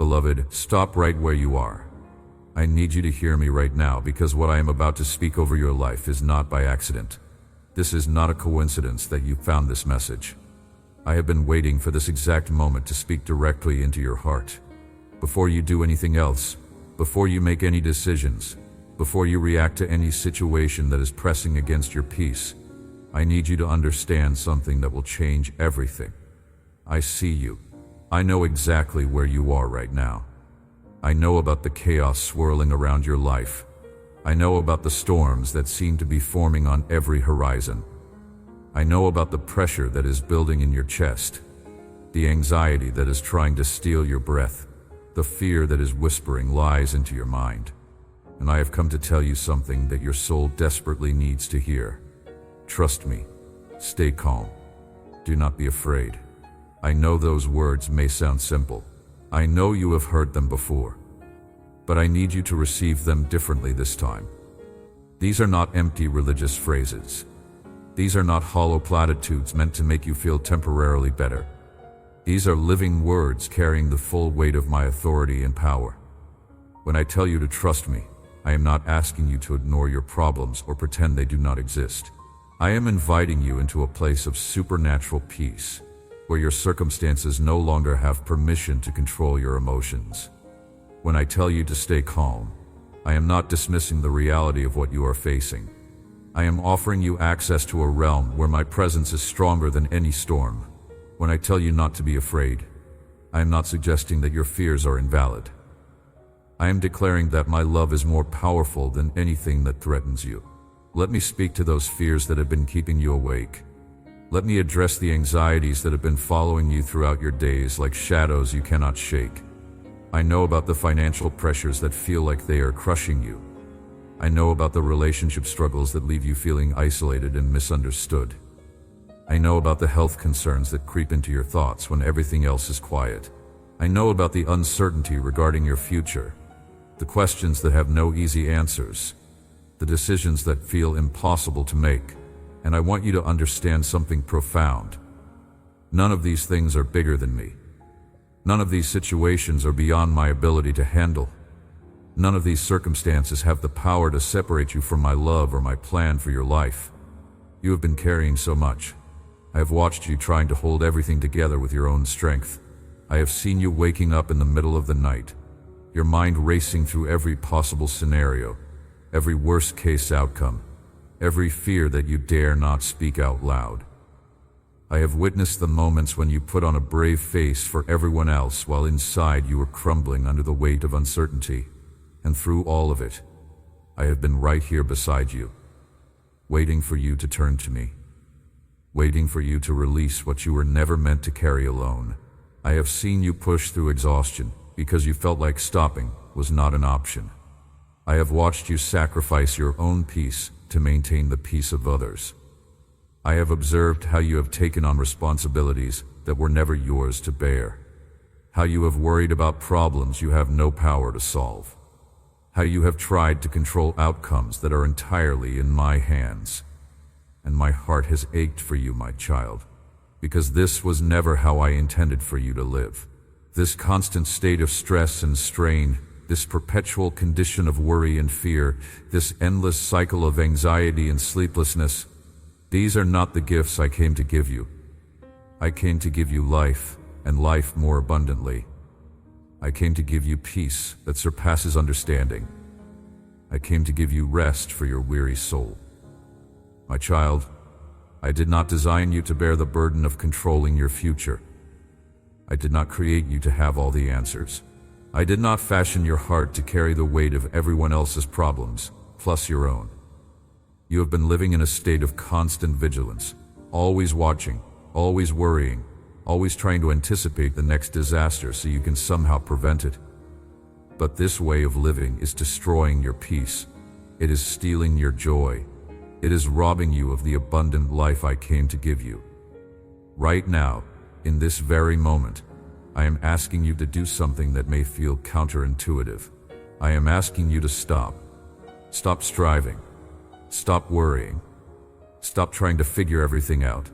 Beloved, stop right where you are. I need you to hear me right now, because what I am about to speak over your life is not by accident. This is not a coincidence that you found this message. I have been waiting for this exact moment to speak directly into your heart. Before you do anything else, before you make any decisions, before you react to any situation that is pressing against your peace, I need you to understand something that will change everything. I see you. I know exactly where you are right now. I know about the chaos swirling around your life. I know about the storms that seem to be forming on every horizon. I know about the pressure that is building in your chest, the anxiety that is trying to steal your breath, the fear that is whispering lies into your mind. And I have come to tell you something that your soul desperately needs to hear. Trust me. Stay calm. Do not be afraid. I know those words may sound simple. I know you have heard them before. But I need you to receive them differently this time. These are not empty religious phrases. These are not hollow platitudes meant to make you feel temporarily better. These are living words carrying the full weight of my authority and power. When I tell you to trust me, I am not asking you to ignore your problems or pretend they do not exist. I am inviting you into a place of supernatural peace, where your circumstances no longer have permission to control your emotions. When I tell you to stay calm, I am not dismissing the reality of what you are facing. I am offering you access to a realm where my presence is stronger than any storm. When I tell you not to be afraid, I am not suggesting that your fears are invalid. I am declaring that my love is more powerful than anything that threatens you. Let me speak to those fears that have been keeping you awake. Let me address the anxieties that have been following you throughout your days like shadows you cannot shake. I know about the financial pressures that feel like they are crushing you. I know about the relationship struggles that leave you feeling isolated and misunderstood. I know about the health concerns that creep into your thoughts when everything else is quiet. I know about the uncertainty regarding your future, the questions that have no easy answers, the decisions that feel impossible to make. And I want you to understand something profound. None of these things are bigger than me. None of these situations are beyond my ability to handle. None of these circumstances have the power to separate you from my love or my plan for your life. You have been carrying so much. I have watched you trying to hold everything together with your own strength. I have seen you waking up in the middle of the night, your mind racing through every possible scenario, every worst-case outcome, every fear that you dare not speak out loud. I have witnessed the moments when you put on a brave face for everyone else while inside you were crumbling under the weight of uncertainty. And through all of it, I have been right here beside you, waiting for you to turn to me, waiting for you to release what you were never meant to carry alone. I have seen you push through exhaustion because you felt like stopping was not an option. I have watched you sacrifice your own peace to maintain the peace of others. I have observed how you have taken on responsibilities that were never yours to bear, how you have worried about problems you have no power to solve, how you have tried to control outcomes that are entirely in my hands. And my heart has ached for you, my child, because this was never how I intended for you to live. This constant state of stress and strain, this perpetual condition of worry and fear, this endless cycle of anxiety and sleeplessness, these are not the gifts I came to give you. I came to give you life, and life more abundantly. I came to give you peace that surpasses understanding. I came to give you rest for your weary soul. My child, I did not design you to bear the burden of controlling your future. I did not create you to have all the answers. I did not fashion your heart to carry the weight of everyone else's problems, plus your own. You have been living in a state of constant vigilance, always watching, always worrying, always trying to anticipate the next disaster so you can somehow prevent it. But this way of living is destroying your peace. It is stealing your joy. It is robbing you of the abundant life I came to give you. Right now, in this very moment, I am asking you to do something that may feel counterintuitive. I am asking you to stop. Stop striving. Stop worrying. Stop trying to figure everything out.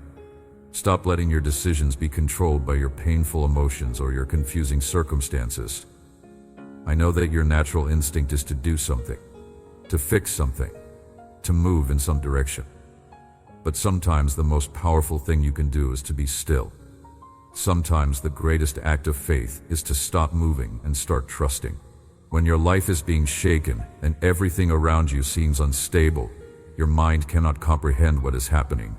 Stop letting your decisions be controlled by your painful emotions or your confusing circumstances. I know that your natural instinct is to do something, to fix something, to move in some direction. But sometimes the most powerful thing you can do is to be still. Sometimes the greatest act of faith is to stop moving and start trusting. When your life is being shaken and everything around you seems unstable, your mind cannot comprehend what is happening.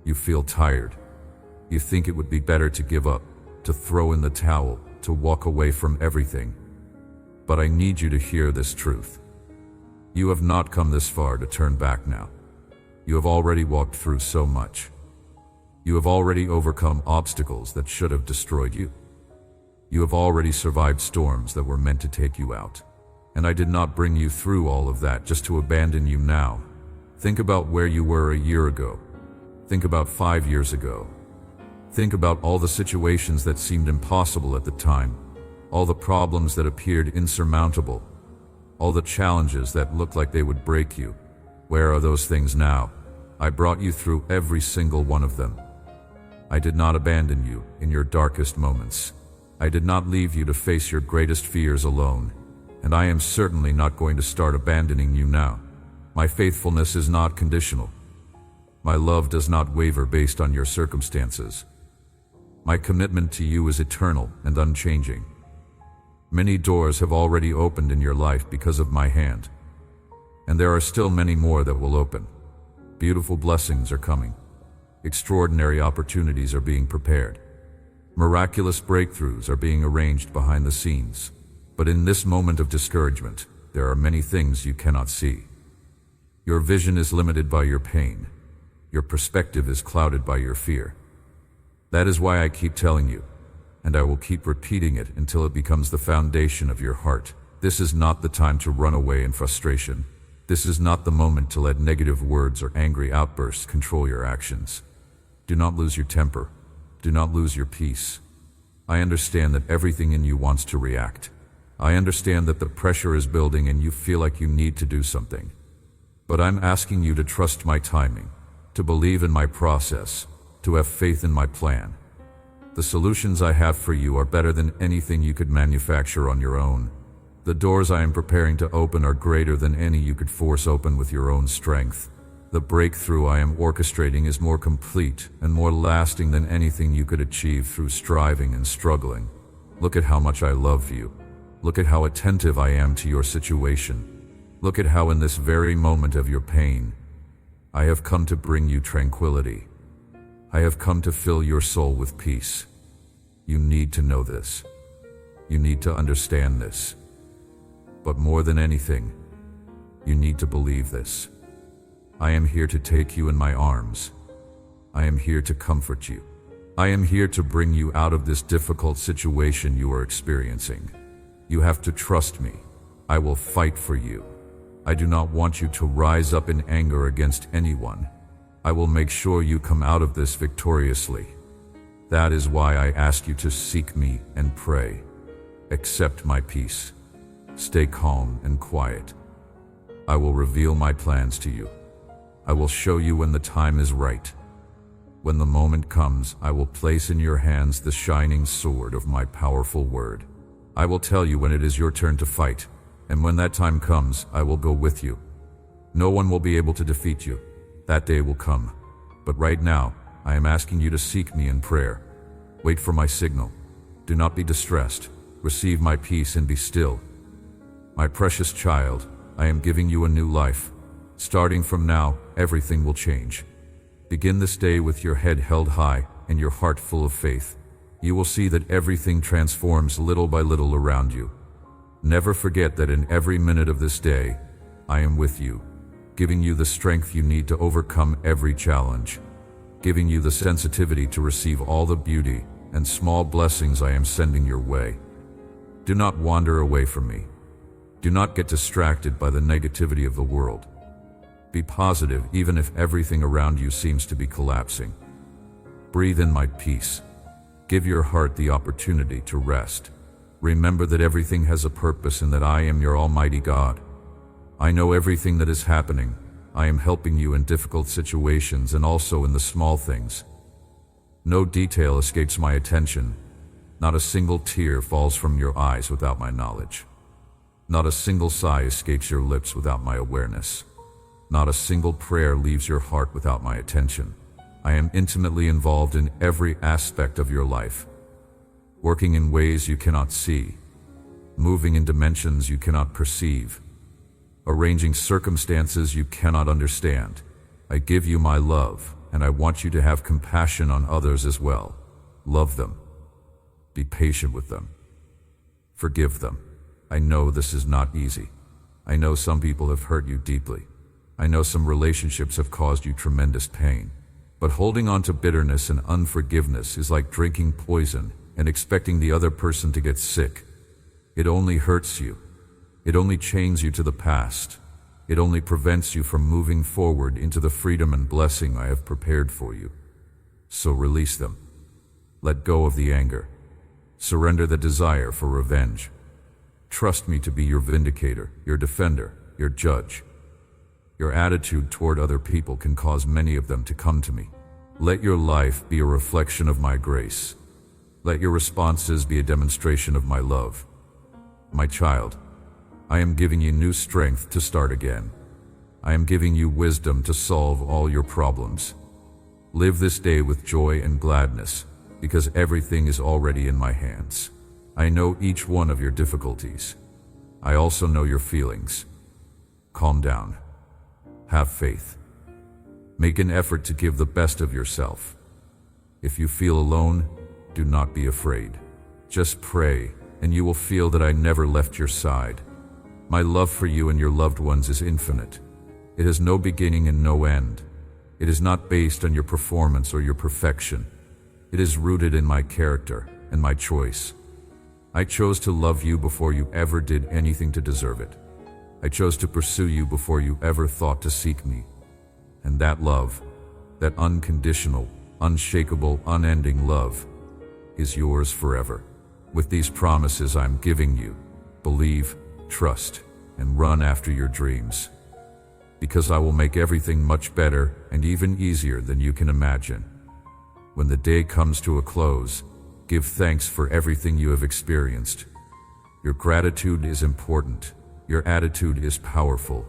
You feel tired. You think it would be better to give up, to throw in the towel, to walk away from everything. But I need you to hear this truth. You have not come this far to turn back now. You have already walked through so much. You have already overcome obstacles that should have destroyed you. You have already survived storms that were meant to take you out. And I did not bring you through all of that just to abandon you now. Think about where you were a year ago. Think about 5 years ago. Think about all the situations that seemed impossible at the time, all the problems that appeared insurmountable, all the challenges that looked like they would break you. Where are those things now? I brought you through every single one of them. I did not abandon you in your darkest moments. I did not leave you to face your greatest fears alone, and I am certainly not going to start abandoning you now. My faithfulness is not conditional. My love does not waver based on your circumstances. My commitment to you is eternal and unchanging. Many doors have already opened in your life because of my hand, and there are still many more that will open. Beautiful blessings are coming. Extraordinary opportunities are being prepared. Miraculous breakthroughs are being arranged behind the scenes. But in this moment of discouragement, there are many things you cannot see. Your vision is limited by your pain. Your perspective is clouded by your fear. That is why I keep telling you, and I will keep repeating it until it becomes the foundation of your heart. This is not the time to run away in frustration. This is not the moment to let negative words or angry outbursts control your actions. Do not lose your temper. Do not lose your peace. I understand that everything in you wants to react. I understand that the pressure is building and you feel like you need to do something. But I'm asking you to trust my timing, to believe in my process, to have faith in my plan. The solutions I have for you are better than anything you could manufacture on your own. The doors I am preparing to open are greater than any you could force open with your own strength. The breakthrough I am orchestrating is more complete and more lasting than anything you could achieve through striving and struggling. Look at how much I love you. Look at how attentive I am to your situation. Look at how in this very moment of your pain, I have come to bring you tranquility. I have come to fill your soul with peace. You need to know this. You need to understand this. But more than anything, you need to believe this. I am here to take you in my arms. I am here to comfort you. I am here to bring you out of this difficult situation you are experiencing. You have to trust me. I will fight for you. I do not want you to rise up in anger against anyone. I will make sure you come out of this victoriously. That is why I ask you to seek me and pray. Accept my peace. Stay calm and quiet. I will reveal my plans to you. I will show you when the time is right. When the moment comes, I will place in your hands the shining sword of my powerful word. I will tell you when it is your turn to fight, and when that time comes, I will go with you. No one will be able to defeat you. That day will come. But right now, I am asking you to seek me in prayer. Wait for my signal. Do not be distressed. Receive my peace and be still. My precious child, I am giving you a new life. Starting from now, everything will change. Begin this day with your head held high and your heart full of faith. You will see that everything transforms little by little around you. Never forget that in every minute of this day, I am with you, giving you the strength you need to overcome every challenge, giving you the sensitivity to receive all the beauty and small blessings I am sending your way. Do not wander away from me. Do not get distracted by the negativity of the world. Be positive even if everything around you seems to be collapsing. Breathe in my peace. Give your heart the opportunity to rest. Remember that everything has a purpose and that I am your Almighty God. I know everything that is happening. I am helping you in difficult situations and also in the small things. No detail escapes my attention. Not a single tear falls from your eyes without my knowledge. Not a single sigh escapes your lips without my awareness. Not a single prayer leaves your heart without my attention. I am intimately involved in every aspect of your life, working in ways you cannot see, moving in dimensions you cannot perceive, arranging circumstances you cannot understand. I give you my love, and I want you to have compassion on others as well. Love them. Be patient with them. Forgive them. I know this is not easy. I know some people have hurt you deeply. I know some relationships have caused you tremendous pain. But holding on to bitterness and unforgiveness is like drinking poison and expecting the other person to get sick. It only hurts you. It only chains you to the past. It only prevents you from moving forward into the freedom and blessing I have prepared for you. So release them. Let go of the anger. Surrender the desire for revenge. Trust me to be your vindicator, your defender, your judge. Your attitude toward other people can cause many of them to come to me. Let your life be a reflection of my grace. Let your responses be a demonstration of my love. My child, I am giving you new strength to start again. I am giving you wisdom to solve all your problems. Live this day with joy and gladness, because everything is already in my hands. I know each one of your difficulties. I also know your feelings. Calm down. Have faith. Make an effort to give the best of yourself. If you feel alone, do not be afraid. Just pray, and you will feel that I never left your side. My love for you and your loved ones is infinite. It has no beginning and no end. It is not based on your performance or your perfection. It is rooted in my character and my choice. I chose to love you before you ever did anything to deserve it. I chose to pursue you before you ever thought to seek me. And that love, that unconditional, unshakable, unending love, is yours forever. With these promises I'm giving you, believe, trust, and run after your dreams. Because I will make everything much better and even easier than you can imagine. When the day comes to a close, give thanks for everything you have experienced. Your gratitude is important. Your attitude is powerful.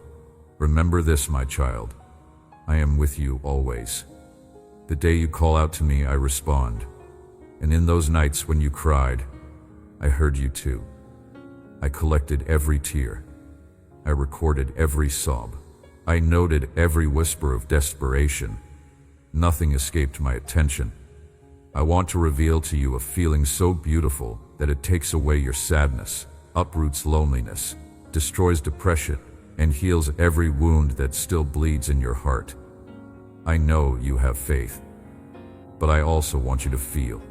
Remember this, my child. I am with you always. The day you call out to me, I respond. And in those nights when you cried, I heard you too. I collected every tear. I recorded every sob. I noted every whisper of desperation. Nothing escaped my attention. I want to reveal to you a feeling so beautiful that it takes away your sadness, uproots loneliness, destroys depression, and heals every wound that still bleeds in your heart. I know you have faith, but I also want you to feel.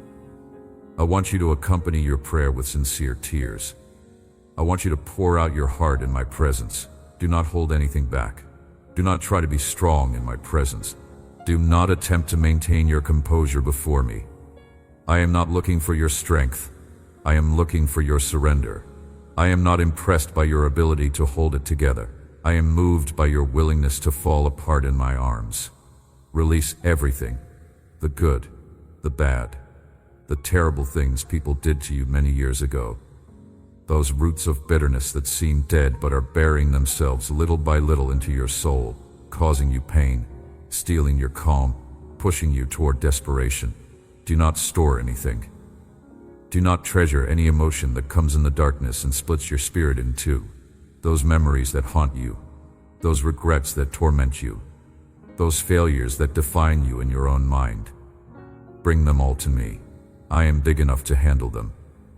I want you to accompany your prayer with sincere tears. I want you to pour out your heart in my presence. Do not hold anything back. Do not try to be strong in my presence. Do not attempt to maintain your composure before me. I am not looking for your strength. I am looking for your surrender. I am not impressed by your ability to hold it together. I am moved by your willingness to fall apart in my arms. Release everything, the good, the bad, the terrible things people did to you many years ago. Those roots of bitterness that seem dead but are burying themselves little by little into your soul, causing you pain, stealing your calm, pushing you toward desperation. Do not store anything. Do not treasure any emotion that comes in the darkness and splits your spirit in two. Those memories that haunt you, those regrets that torment you, those failures that define you in your own mind. Bring them all to me. I am big enough to handle them.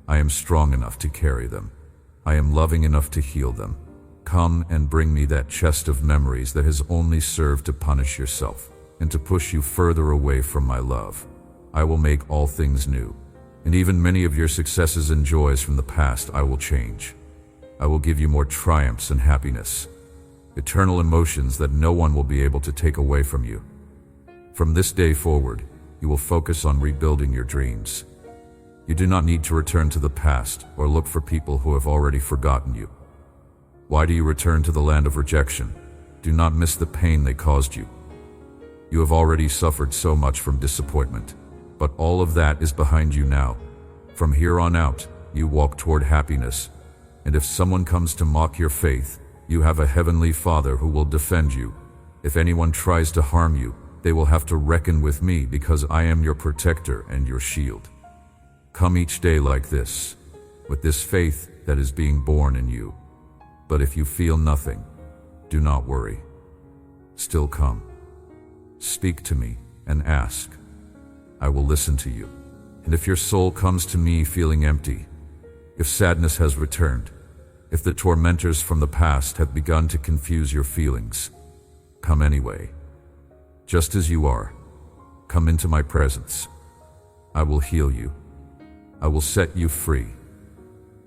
I am strong enough to carry them. I am loving enough to heal them. Come and bring me that chest of memories that has only served to punish yourself and to push you further away from my love. I will make all things new. And even many of your successes and joys from the past I will change. I will give you more triumphs and happiness, eternal emotions that no one will be able to take away from you. From this day forward, you will focus on rebuilding your dreams. You do not need to return to the past or look for people who have already forgotten you. Why do you return to the land of rejection? Do not miss the pain they caused you. You have already suffered so much from disappointment. But all of that is behind you now. From here on out, you walk toward happiness, And if someone comes to mock your faith, you have a heavenly Father who will defend you. If anyone tries to harm you, they will have to reckon with me, because I am your protector and your shield. Come each day like this, with this faith that is being born in you. But if you feel nothing, do not worry. Still come. Speak to me and ask. I will listen to you. And if your soul comes to me feeling empty, if sadness has returned, if the tormentors from the past have begun to confuse your feelings, come anyway. Just as you are, come into my presence. I will heal you. I will set you free.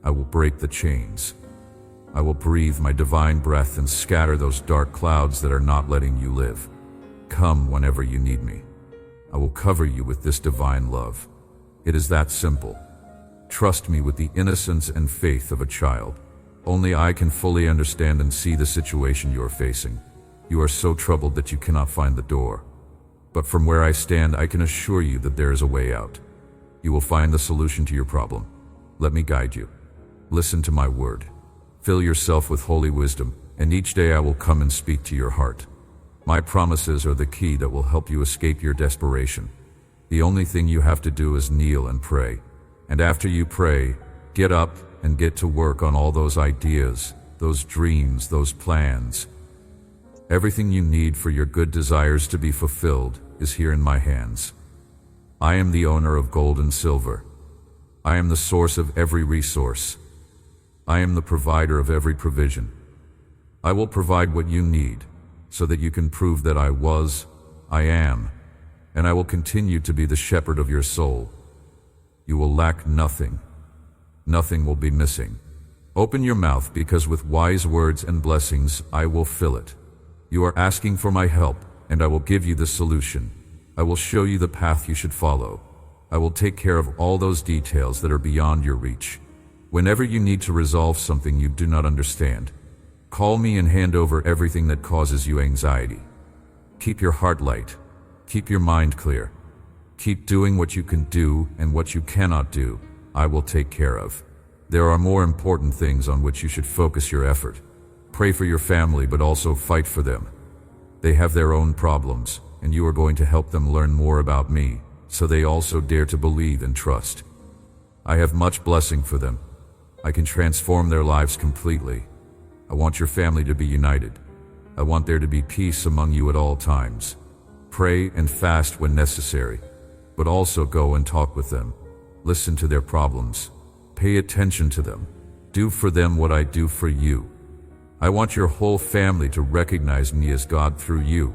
I will break the chains. I will breathe my divine breath and scatter those dark clouds that are not letting you live. Come whenever you need me. I will cover you with this divine love. It is that simple. Trust me with the innocence and faith of a child. Only I can fully understand and see the situation you are facing. You are so troubled that you cannot find the door. But from where I stand, I can assure you that there is a way out. You will find the solution to your problem. Let me guide you. Listen to my word. Fill yourself with holy wisdom, and each day I will come and speak to your heart. My promises are the key that will help you escape your desperation. The only thing you have to do is kneel and pray. And after you pray, get up and get to work on all those ideas, those dreams, those plans. Everything you need for your good desires to be fulfilled is here in my hands. I am the owner of gold and silver. I am the source of every resource. I am the provider of every provision. I will provide what you need so that you can prove that I was, I am, and I will continue to be the shepherd of your soul. You will lack nothing. Nothing will be missing. Open your mouth, because with wise words and blessings I will fill it. You are asking for my help, and I will give you the solution. I will show you the path you should follow. I will take care of all those details that are beyond your reach. Whenever you need to resolve something you do not understand, call me and hand over everything that causes you anxiety. Keep your heart light. Keep your mind clear. Keep doing what you can do, and what you cannot do, I will take care of. There are more important things on which you should focus your effort. Pray for your family, but also fight for them. They have their own problems, and you are going to help them learn more about me, so they also dare to believe and trust. I have much blessing for them. I can transform their lives completely. I want your family to be united. I want there to be peace among you at all times. Pray and fast when necessary, but also go and talk with them. Listen to their problems. Pay attention to them. Do for them what I do for you. I want your whole family to recognize me as God through you.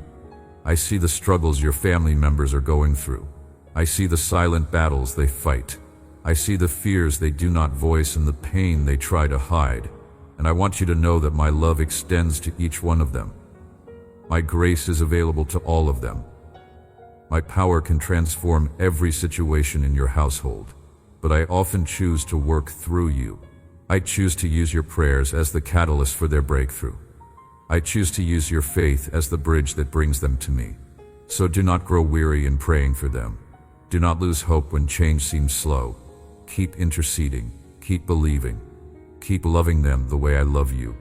I see the struggles your family members are going through. I see the silent battles they fight. I see the fears they do not voice and the pain they try to hide. And I want you to know that my love extends to each one of them. My grace is available to all of them. My power can transform every situation in your household, but I often choose to work through you. I choose to use your prayers as the catalyst for their breakthrough. I choose to use your faith as the bridge that brings them to me. So do not grow weary in praying for them. Do not lose hope when change seems slow. Keep interceding. Keep believing. Keep loving them the way I love you.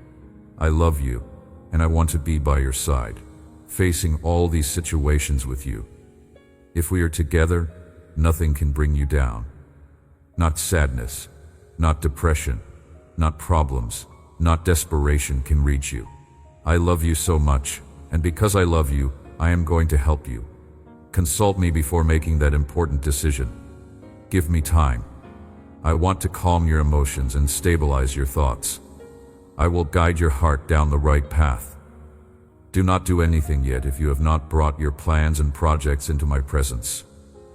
I love you, and I want to be by your side, facing all these situations with you. If we are together, nothing can bring you down. Not sadness, not depression, not problems, not desperation can reach you. I love you so much, and because I love you, I am going to help you. Consult me before making that important decision. Give me time. I want to calm your emotions and stabilize your thoughts. I will guide your heart down the right path. Do not do anything yet if you have not brought your plans and projects into my presence.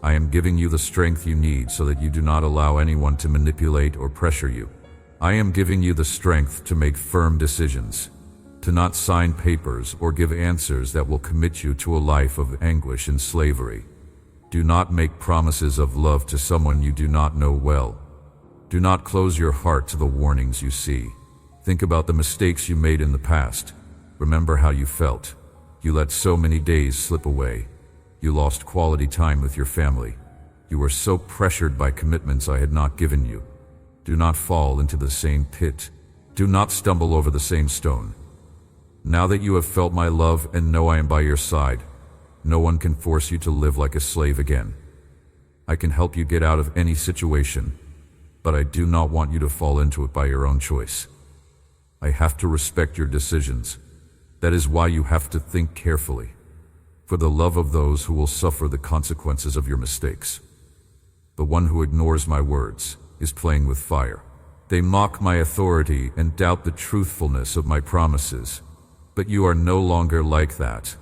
I am giving you the strength you need so that you do not allow anyone to manipulate or pressure you. I am giving you the strength to make firm decisions, to not sign papers or give answers that will commit you to a life of anguish and slavery. Do not make promises of love to someone you do not know well. Do not close your heart to the warnings you see. Think about the mistakes you made in the past. Remember how you felt. You let so many days slip away. You lost quality time with your family. You were so pressured by commitments I had not given you. Do not fall into the same pit. Do not stumble over the same stone. Now that you have felt my love and know I am by your side, no one can force you to live like a slave again. I can help you get out of any situation, but I do not want you to fall into it by your own choice. I have to respect your decisions. That is why you have to think carefully, for the love of those who will suffer the consequences of your mistakes. The one who ignores my words is playing with fire. They mock my authority and doubt the truthfulness of my promises. But you are no longer like that.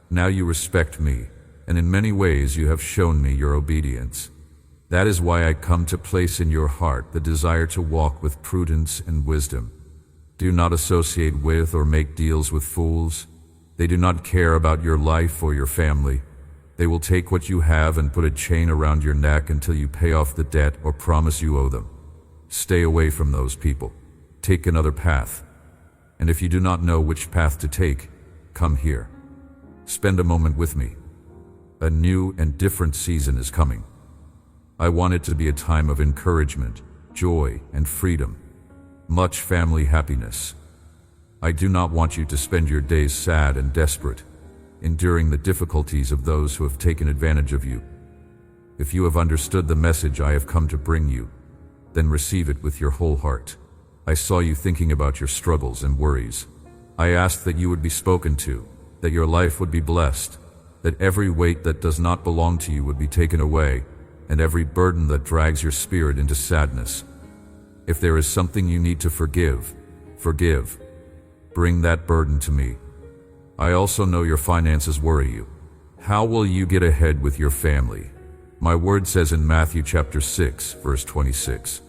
Now you respect me, and in many ways you have shown me your obedience. That is why I come to place in your heart the desire to walk with prudence and wisdom. Do not associate with or make deals with fools. They do not care about your life or your family. They will take what you have and put a chain around your neck until you pay off the debt or promise you owe them. Stay away from those people. Take another path. And if you do not know which path to take, come here. Spend a moment with me. A new and different season is coming. I want it to be a time of encouragement, joy, and freedom. Much family happiness. I do not want you to spend your days sad and desperate, enduring the difficulties of those who have taken advantage of you. If you have understood the message I have come to bring you, then receive it with your whole heart. I saw you thinking about your struggles and worries. I asked that you would be spoken to, that your life would be blessed, that every weight that does not belong to you would be taken away, and every burden that drags your spirit into sadness. If there is something you need to forgive, forgive. Bring that burden to me. I also know your finances worry you. How will you get ahead with your family? My word says in Matthew chapter 6, verse 26,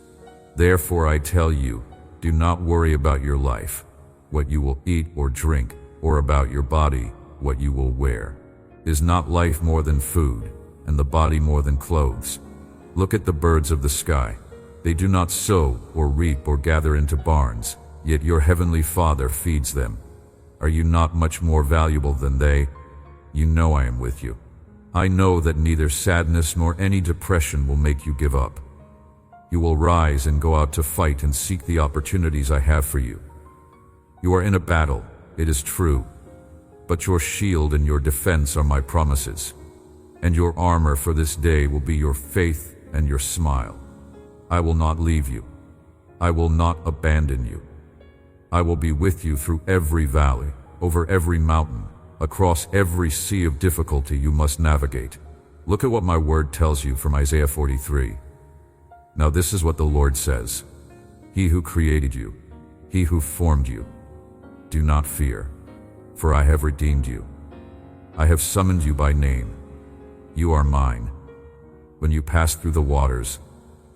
"Therefore I tell you, do not worry about your life, what you will eat or drink, or about your body, what you will wear. Is not life more than food, and the body more than clothes? Look at the birds of the sky. They do not sow or reap or gather into barns, yet your heavenly Father feeds them. Are you not much more valuable than they? You know I am with you. I know that neither sadness nor any depression will make you give up. You will rise and go out to fight and seek the opportunities I have for you. You are in a battle, it is true, but your shield and your defense are my promises, and your armor for this day will be your faith and your smile. I will not leave you. I will not abandon you. I will be with you through every valley, over every mountain, across every sea of difficulty you must navigate. Look at what my word tells you from Isaiah 43. Now this is what the Lord says. He who created you, he who formed you. Do not fear, for I have redeemed you. I have summoned you by name. You are mine. When you pass through the waters,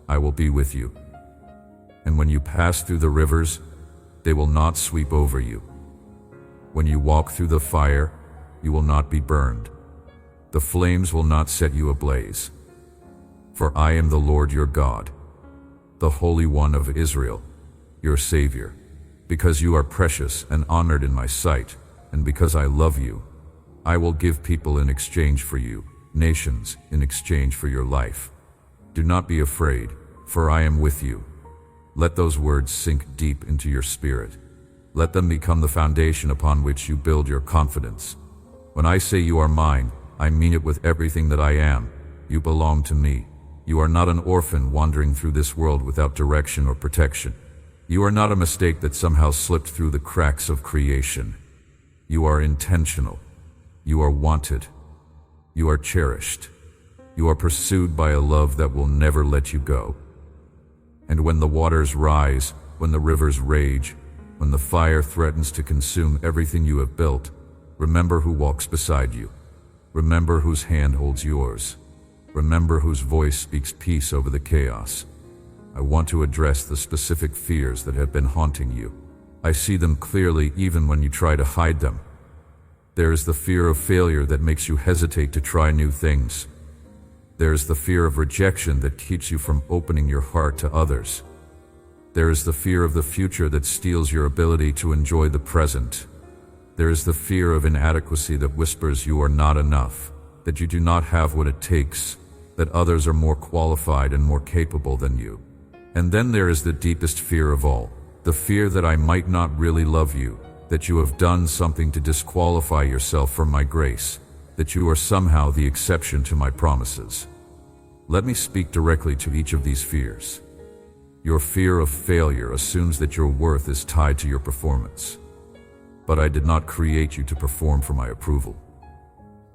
I will be with you. And when you pass through the rivers, they will not sweep over you. When you walk through the fire, you will not be burned. The flames will not set you ablaze. For I am the Lord your God, the Holy One of Israel, your Savior. Because you are precious and honored in my sight, and because I love you, I will give people in exchange for you, nations in exchange for your life. Do not be afraid, for I am with you. Let those words sink deep into your spirit. Let them become the foundation upon which you build your confidence. When I say you are mine, I mean it with everything that I am. You belong to me. You are not an orphan wandering through this world without direction or protection. You are not a mistake that somehow slipped through the cracks of creation. You are intentional. You are wanted. You are cherished. You are pursued by a love that will never let you go. And when the waters rise, when the rivers rage, when the fire threatens to consume everything you have built, remember who walks beside you. Remember whose hand holds yours. Remember whose voice speaks peace over the chaos. I want to address the specific fears that have been haunting you. I see them clearly even when you try to hide them. There is the fear of failure that makes you hesitate to try new things. There is the fear of rejection that keeps you from opening your heart to others. There is the fear of the future that steals your ability to enjoy the present. There is the fear of inadequacy that whispers you are not enough, that you do not have what it takes, that others are more qualified and more capable than you. And then there is the deepest fear of all, The fear that I might not really love you, that you have done something to disqualify yourself from my grace, that you are somehow the exception to my promises. Let me speak directly to each of these fears. Your fear of failure assumes that your worth is tied to your performance. But I did not create you to perform for my approval.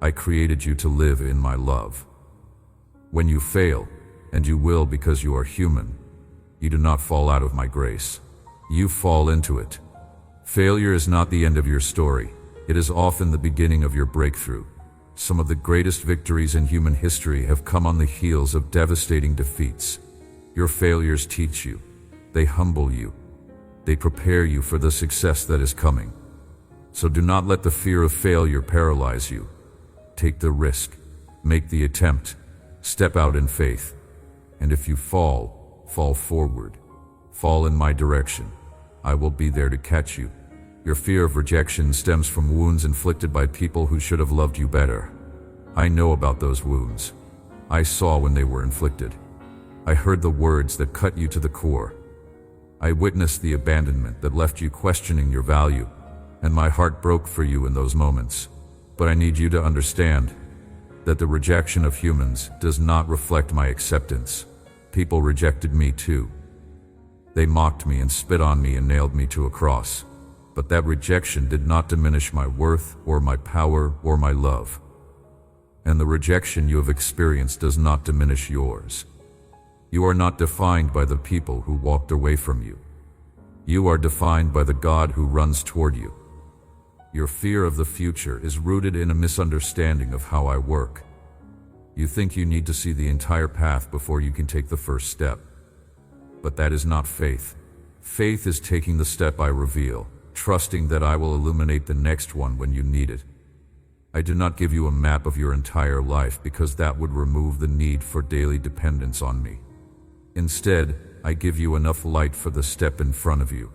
I created you to live in my love. When you fail, and you will because you are human, you do not fall out of my grace. You fall into it. Failure is not the end of your story. It is often the beginning of your breakthrough. Some of the greatest victories in human history have come on the heels of devastating defeats. Your failures teach you. They humble you. They prepare you for the success that is coming. So do not let the fear of failure paralyze you. Take the risk. Make the attempt. Step out in faith. And if you fall, fall forward. Fall in my direction. I will be there to catch you. Your fear of rejection stems from wounds inflicted by people who should have loved you better. I know about those wounds. I saw when they were inflicted. I heard the words that cut you to the core. I witnessed the abandonment that left you questioning your value, and my heart broke for you in those moments. But I need you to understand that the rejection of humans does not reflect my acceptance. People rejected me too. They mocked me and spit on me and nailed me to a cross. But that rejection did not diminish my worth or my power or my love. And the rejection you have experienced does not diminish yours. You are not defined by the people who walked away from you. You are defined by the God who runs toward you. Your fear of the future is rooted in a misunderstanding of how I work. You think you need to see the entire path before you can take the first step. But that is not faith. Faith is taking the step I reveal, trusting that I will illuminate the next one when you need it. I do not give you a map of your entire life because that would remove the need for daily dependence on me. Instead, I give you enough light for the step in front of you.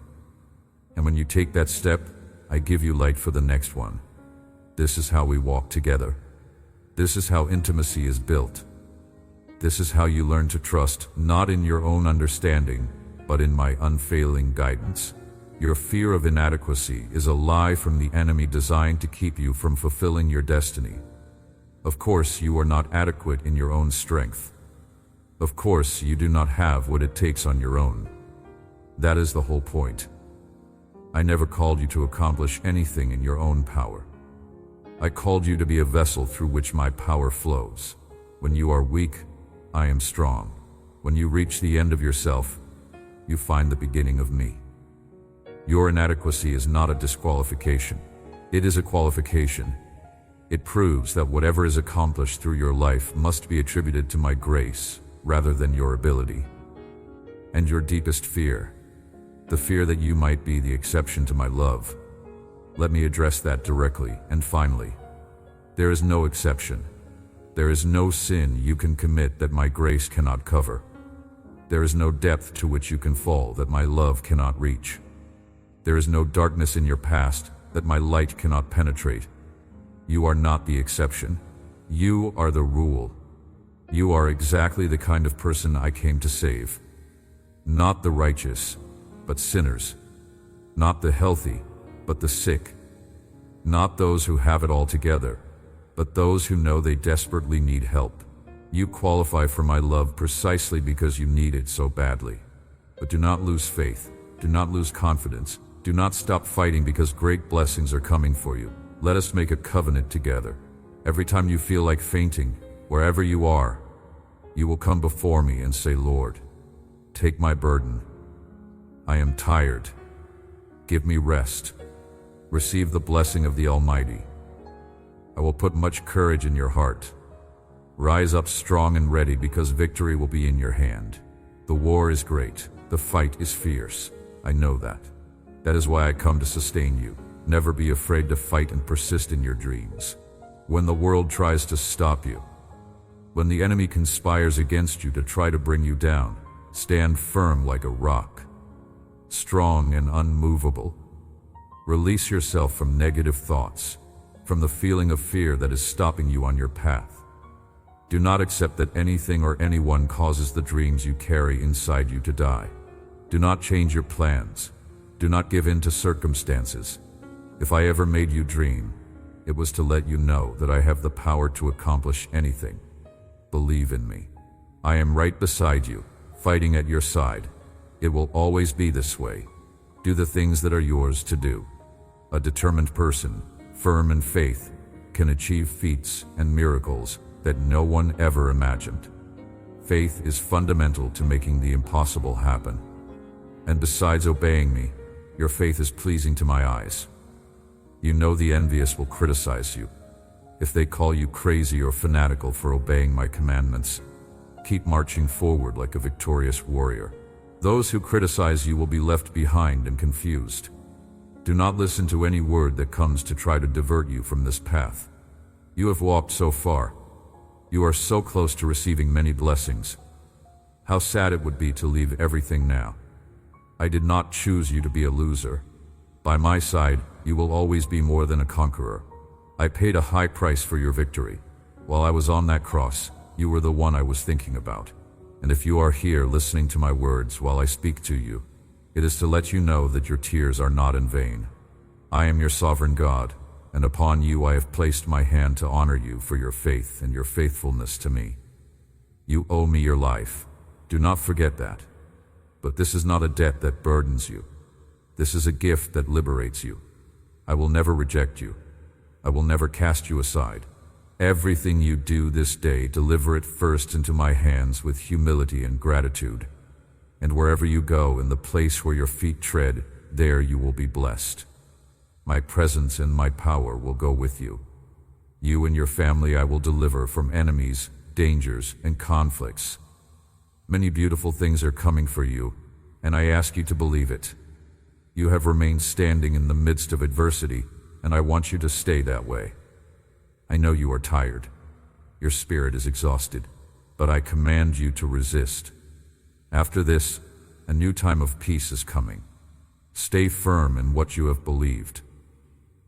And when you take that step, I give you light for the next one. This is how we walk together. This is how intimacy is built. This is how you learn to trust, not in your own understanding, but in my unfailing guidance. Your fear of inadequacy is a lie from the enemy designed to keep you from fulfilling your destiny. Of course, you are not adequate in your own strength. Of course, you do not have what it takes on your own. That is the whole point. I never called you to accomplish anything in your own power. I called you to be a vessel through which my power flows. When you are weak, I am strong. When you reach the end of yourself, you find the beginning of me. Your inadequacy is not a disqualification. It is a qualification. It proves that whatever is accomplished through your life must be attributed to my grace rather than your ability. And your deepest fear, the fear that you might be the exception to my love. Let me address that directly and finally. There is no exception. There is no sin you can commit that my grace cannot cover. There is no depth to which you can fall that my love cannot reach. There is no darkness in your past that my light cannot penetrate. You are not the exception. You are the rule. You are exactly the kind of person I came to save. Not the righteous, but sinners. Not the healthy, but the sick. Not those who have it all together, but those who know they desperately need help. You qualify for my love precisely because you need it so badly. But do not lose faith. Do not lose confidence. Do not stop fighting because great blessings are coming for you. Let us make a covenant together. Every time you feel like fainting, wherever you are, you will come before me and say, Lord, take my burden. I am tired. Give me rest. Receive the blessing of the Almighty. I will put much courage in your heart. Rise up strong and ready because victory will be in your hand. The war is great. The fight is fierce. I know that. That is why I come to sustain you. Never be afraid to fight and persist in your dreams. When the world tries to stop you, when the enemy conspires against you to try to bring you down, stand firm like a rock, strong and unmovable. Release yourself from negative thoughts, from the feeling of fear that is stopping you on your path. Do not accept that anything or anyone causes the dreams you carry inside you to die. Do not change your plans. Do not give in to circumstances. If I ever made you dream, it was to let you know that I have the power to accomplish anything. Believe in me. I am right beside you, fighting at your side. It will always be this way. Do the things that are yours to do. A determined person, firm in faith, can achieve feats and miracles that no one ever imagined. Faith is fundamental to making the impossible happen. And besides obeying me, your faith is pleasing to my eyes. You know the envious will criticize you. If they call you crazy or fanatical for obeying my commandments, keep marching forward like a victorious warrior. Those who criticize you will be left behind and confused. Do not listen to any word that comes to try to divert you from this path. You have walked so far. You are so close to receiving many blessings. How sad it would be to leave everything now. I did not choose you to be a loser. By my side, you will always be more than a conqueror. I paid a high price for your victory. While I was on that cross, you were the one I was thinking about. And if you are here listening to my words while I speak to you, it is to let you know that your tears are not in vain. I am your sovereign God, and upon you I have placed my hand to honor you for your faith and your faithfulness to me. You owe me your life. Do not forget that. But this is not a debt that burdens you. This is a gift that liberates you. I will never reject you. I will never cast you aside. Everything you do this day, deliver it first into my hands with humility and gratitude. And wherever you go, in the place where your feet tread, there you will be blessed. My presence and my power will go with you. You and your family I will deliver from enemies, dangers, and conflicts. Many beautiful things are coming for you, and I ask you to believe it. You have remained standing in the midst of adversity, and I want you to stay that way. I know you are tired. Your spirit is exhausted, but I command you to resist. After this, a new time of peace is coming. Stay firm in what you have believed.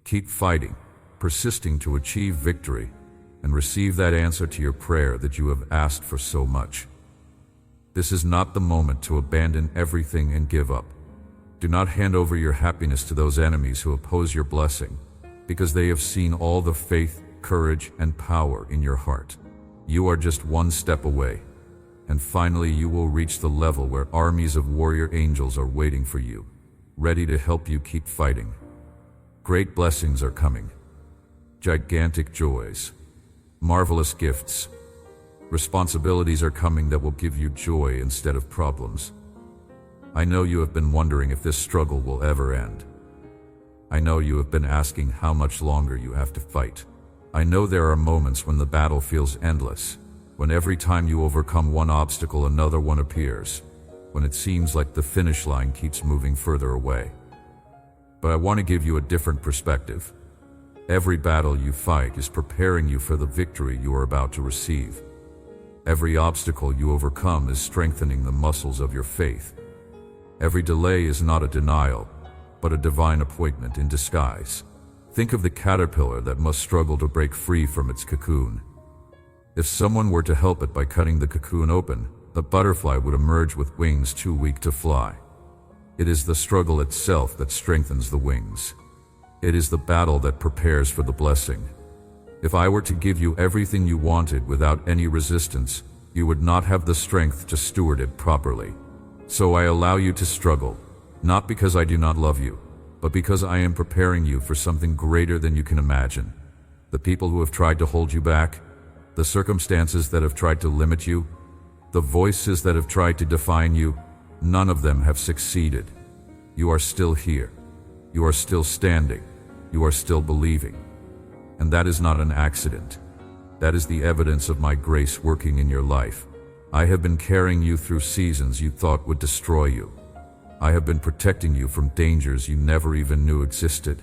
Keep fighting, persisting to achieve victory, and receive that answer to your prayer that you have asked for so much. This is not the moment to abandon everything and give up. Do not hand over your happiness to those enemies who oppose your blessing, because they have seen all the faith, courage, and power in your heart. You are just one step away, and finally you will reach the level where armies of warrior angels are waiting for you, ready to help you keep fighting. Great blessings are coming. Gigantic joys. Marvelous gifts. Responsibilities are coming that will give you joy instead of problems. I know you have been wondering if this struggle will ever end. I know you have been asking how much longer you have to fight. I know there are moments when the battle feels endless, when every time you overcome one obstacle another one appears, when it seems like the finish line keeps moving further away. But I want to give you a different perspective. Every battle you fight is preparing you for the victory you are about to receive. Every obstacle you overcome is strengthening the muscles of your faith. Every delay is not a denial, but a divine appointment in disguise. Think of the caterpillar that must struggle to break free from its cocoon. If someone were to help it by cutting the cocoon open, the butterfly would emerge with wings too weak to fly. It is the struggle itself that strengthens the wings. It is the battle that prepares for the blessing. If I were to give you everything you wanted without any resistance, you would not have the strength to steward it properly. So I allow you to struggle, not because I do not love you, but because I am preparing you for something greater than you can imagine. The people who have tried to hold you back, the circumstances that have tried to limit you, the voices that have tried to define you, none of them have succeeded. You are still here. You are still standing. You are still believing. And that is not an accident. That is the evidence of my grace working in your life. I have been carrying you through seasons you thought would destroy you. I have been protecting you from dangers you never even knew existed.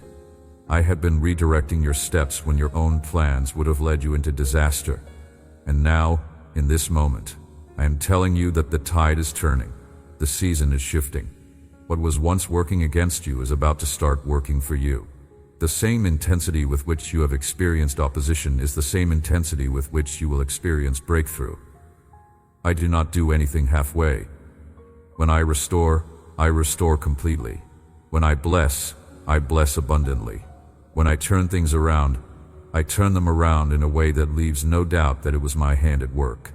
I have been redirecting your steps when your own plans would have led you into disaster. And now, in this moment, I am telling you that the tide is turning. The season is shifting. What was once working against you is about to start working for you. The same intensity with which you have experienced opposition is the same intensity with which you will experience breakthrough. I do not do anything halfway. When I restore completely. When I bless abundantly. When I turn things around, I turn them around in a way that leaves no doubt that it was my hand at work.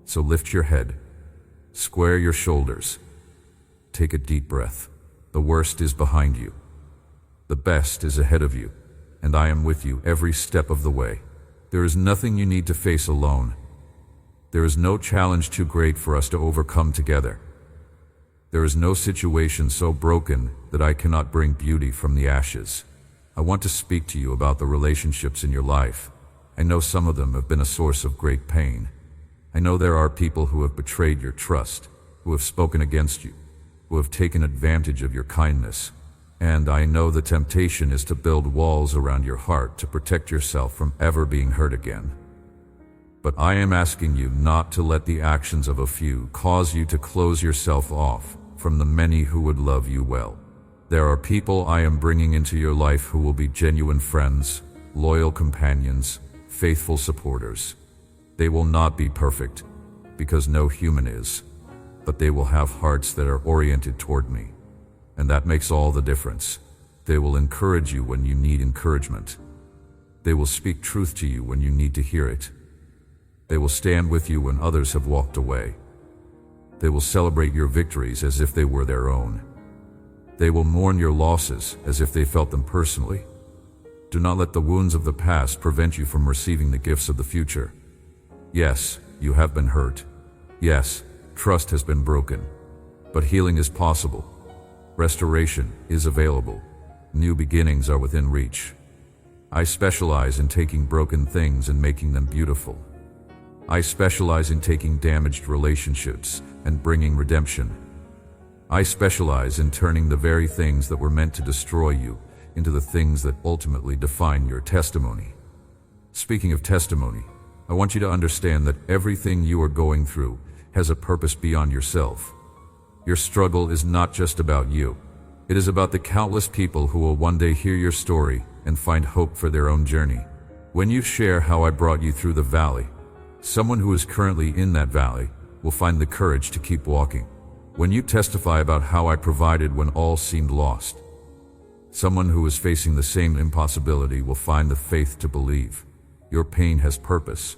So lift your head, square your shoulders, take a deep breath. The worst is behind you. The best is ahead of you, and I am with you every step of the way. There is nothing you need to face alone. There is no challenge too great for us to overcome together. There is no situation so broken that I cannot bring beauty from the ashes. I want to speak to you about the relationships in your life. I know some of them have been a source of great pain. I know there are people who have betrayed your trust, who have spoken against you, who have taken advantage of your kindness. And I know the temptation is to build walls around your heart to protect yourself from ever being hurt again. But I am asking you not to let the actions of a few cause you to close yourself off from the many who would love you well. There are people I am bringing into your life who will be genuine friends, loyal companions, faithful supporters. They will not be perfect, because no human is, but they will have hearts that are oriented toward me. And that makes all the difference. They will encourage you when you need encouragement. They will speak truth to you when you need to hear it. They will stand with you when others have walked away. They will celebrate your victories as if they were their own. They will mourn your losses as if they felt them personally. Do not let the wounds of the past prevent you from receiving the gifts of the future. Yes, you have been hurt. Yes, trust has been broken. But healing is possible. Restoration is available. New beginnings are within reach. I specialize in taking broken things and making them beautiful. I specialize in taking damaged relationships and bringing redemption. I specialize in turning the very things that were meant to destroy you into the things that ultimately define your testimony. Speaking of testimony, I want you to understand that everything you are going through has a purpose beyond yourself. Your struggle is not just about you. It is about the countless people who will one day hear your story and find hope for their own journey. When you share how I brought you through the valley, someone who is currently in that valley will find the courage to keep walking. When you testify about how I provided when all seemed lost, someone who is facing the same impossibility will find the faith to believe. Your pain has purpose.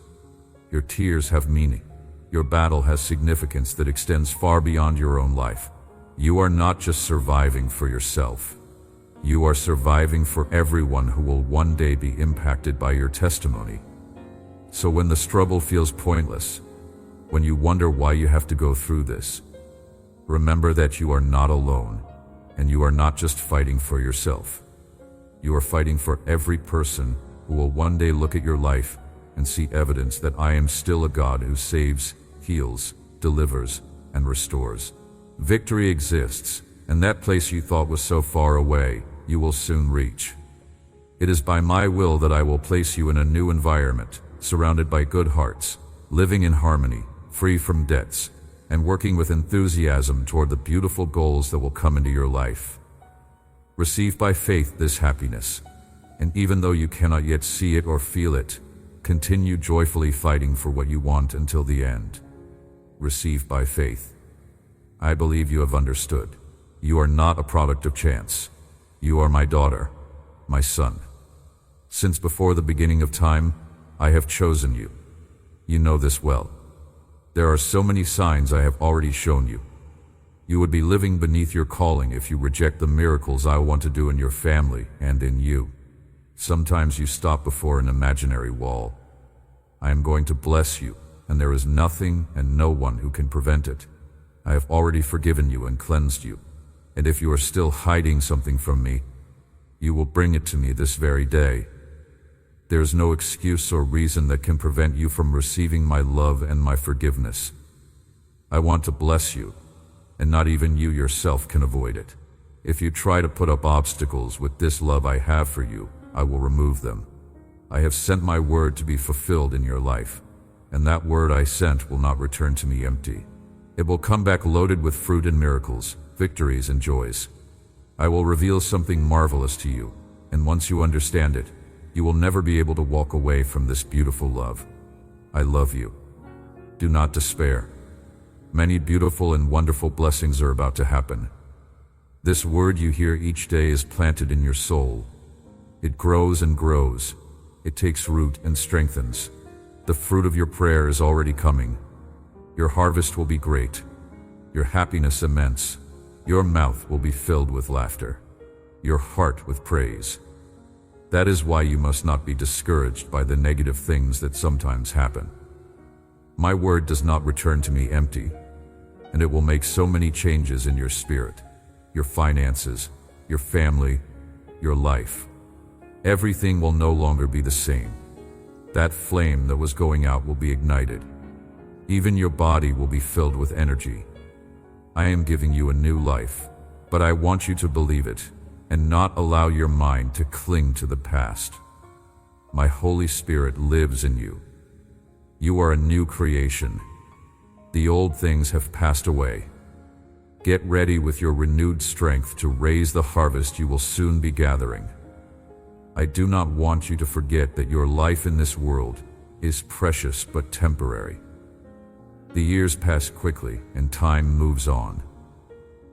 Your tears have meaning. Your battle has significance that extends far beyond your own life. You are not just surviving for yourself. You are surviving for everyone who will one day be impacted by your testimony. So when the struggle feels pointless, when you wonder why you have to go through this, remember that you are not alone, and you are not just fighting for yourself. You are fighting for every person who will one day look at your life and see evidence that I am still a God who saves, heals, delivers, and restores. Victory exists, and that place you thought was so far away, you will soon reach. It is by my will that I will place you in a new environment, surrounded by good hearts, living in harmony, free from debts, and working with enthusiasm toward the beautiful goals that will come into your life. Receive by faith this happiness, and even though you cannot yet see it or feel it, continue joyfully fighting for what you want until the end. Receive by faith. I believe you have understood. You are not a product of chance. You are my daughter, my son. Since before the beginning of time, I have chosen you. You know this well. There are so many signs I have already shown you. You would be living beneath your calling if you reject the miracles I want to do in your family and in you. Sometimes you stop before an imaginary wall. I am going to bless you, and there is nothing and no one who can prevent it. I have already forgiven you and cleansed you, and if you are still hiding something from me, you will bring it to me this very day. There is no excuse or reason that can prevent you from receiving my love and my forgiveness. I want to bless you, and not even you yourself can avoid it. If you try to put up obstacles with this love I have for you, I will remove them. I have sent my word to be fulfilled in your life, and that word I sent will not return to me empty. It will come back loaded with fruit and miracles, victories and joys. I will reveal something marvelous to you, and once you understand it, you will never be able to walk away from this beautiful love. I love you. Do not despair. Many beautiful and wonderful blessings are about to happen. This word you hear each day is planted in your soul. It grows and grows. It takes root and strengthens. The fruit of your prayer is already coming. Your harvest will be great. Your happiness immense. Your mouth will be filled with laughter. Your heart with praise. That is why you must not be discouraged by the negative things that sometimes happen. My word does not return to me empty, and it will make so many changes in your spirit, your finances, your family, your life. Everything will no longer be the same. That flame that was going out will be ignited. Even your body will be filled with energy. I am giving you a new life, but I want you to believe it and not allow your mind to cling to the past. My Holy Spirit lives in you. You are a new creation. The old things have passed away. Get ready with your renewed strength to raise the harvest you will soon be gathering. I do not want you to forget that your life in this world is precious but temporary. The years pass quickly and time moves on.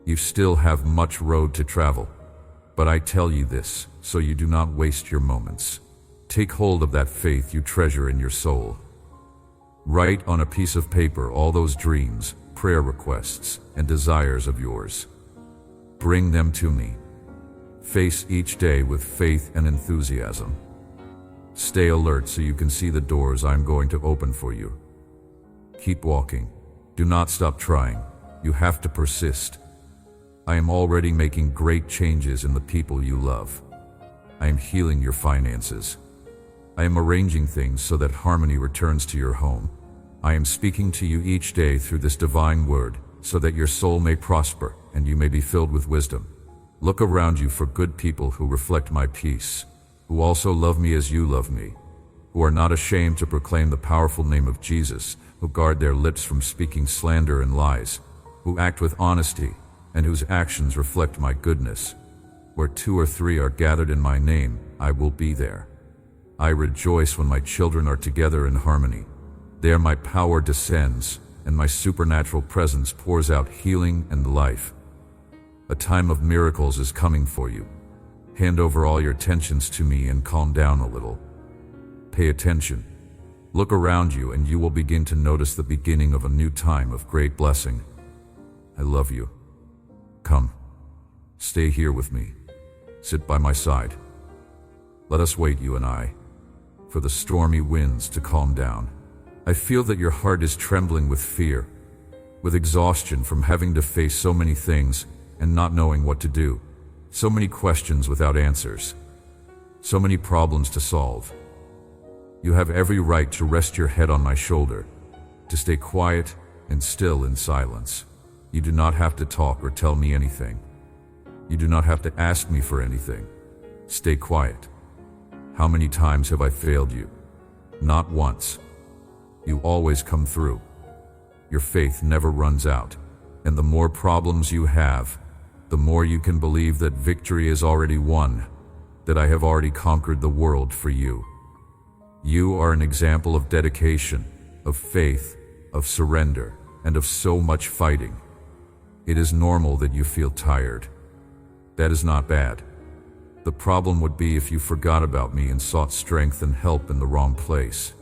You still have much road to travel, but I tell you this so you do not waste your moments. Take hold of that faith you treasure in your soul. Write on a piece of paper all those dreams, prayer requests, and desires of yours. Bring them to me. Face each day with faith and enthusiasm. Stay alert so you can see the doors I'm going to open for you. Keep walking. Do not stop trying. You have to persist. I am already making great changes in the people you love. I am healing your finances. I am arranging things so that harmony returns to your home. I am speaking to you each day through this divine word so that your soul may prosper and you may be filled with wisdom. Look around you for good people who reflect my peace, who also love me as you love me, who are not ashamed to proclaim the powerful name of Jesus, who guard their lips from speaking slander and lies, who act with honesty, and whose actions reflect my goodness. Where 2 or 3 are gathered in my name, I will be there. I rejoice when my children are together in harmony. There my power descends, and my supernatural presence pours out healing and life. A time of miracles is coming for you. Hand over all your tensions to me and calm down a little. Pay attention. Look around you and you will begin to notice the beginning of a new time of great blessing. I love you. Come. Stay here with me. Sit by my side. Let us wait, you and I, for the stormy winds to calm down. I feel that your heart is trembling with fear, with exhaustion from having to face so many things and not knowing what to do. So many questions without answers. So many problems to solve. You have every right to rest your head on my shoulder, to stay quiet and still in silence. You do not have to talk or tell me anything. You do not have to ask me for anything. Stay quiet. How many times have I failed you? Not once. You always come through. Your faith never runs out, and the more problems you have, the more you can believe that victory is already won, that I have already conquered the world for you. You are an example of dedication, of faith, of surrender, and of so much fighting. It is normal that you feel tired. That is not bad. The problem would be if you forgot about me and sought strength and help in the wrong place.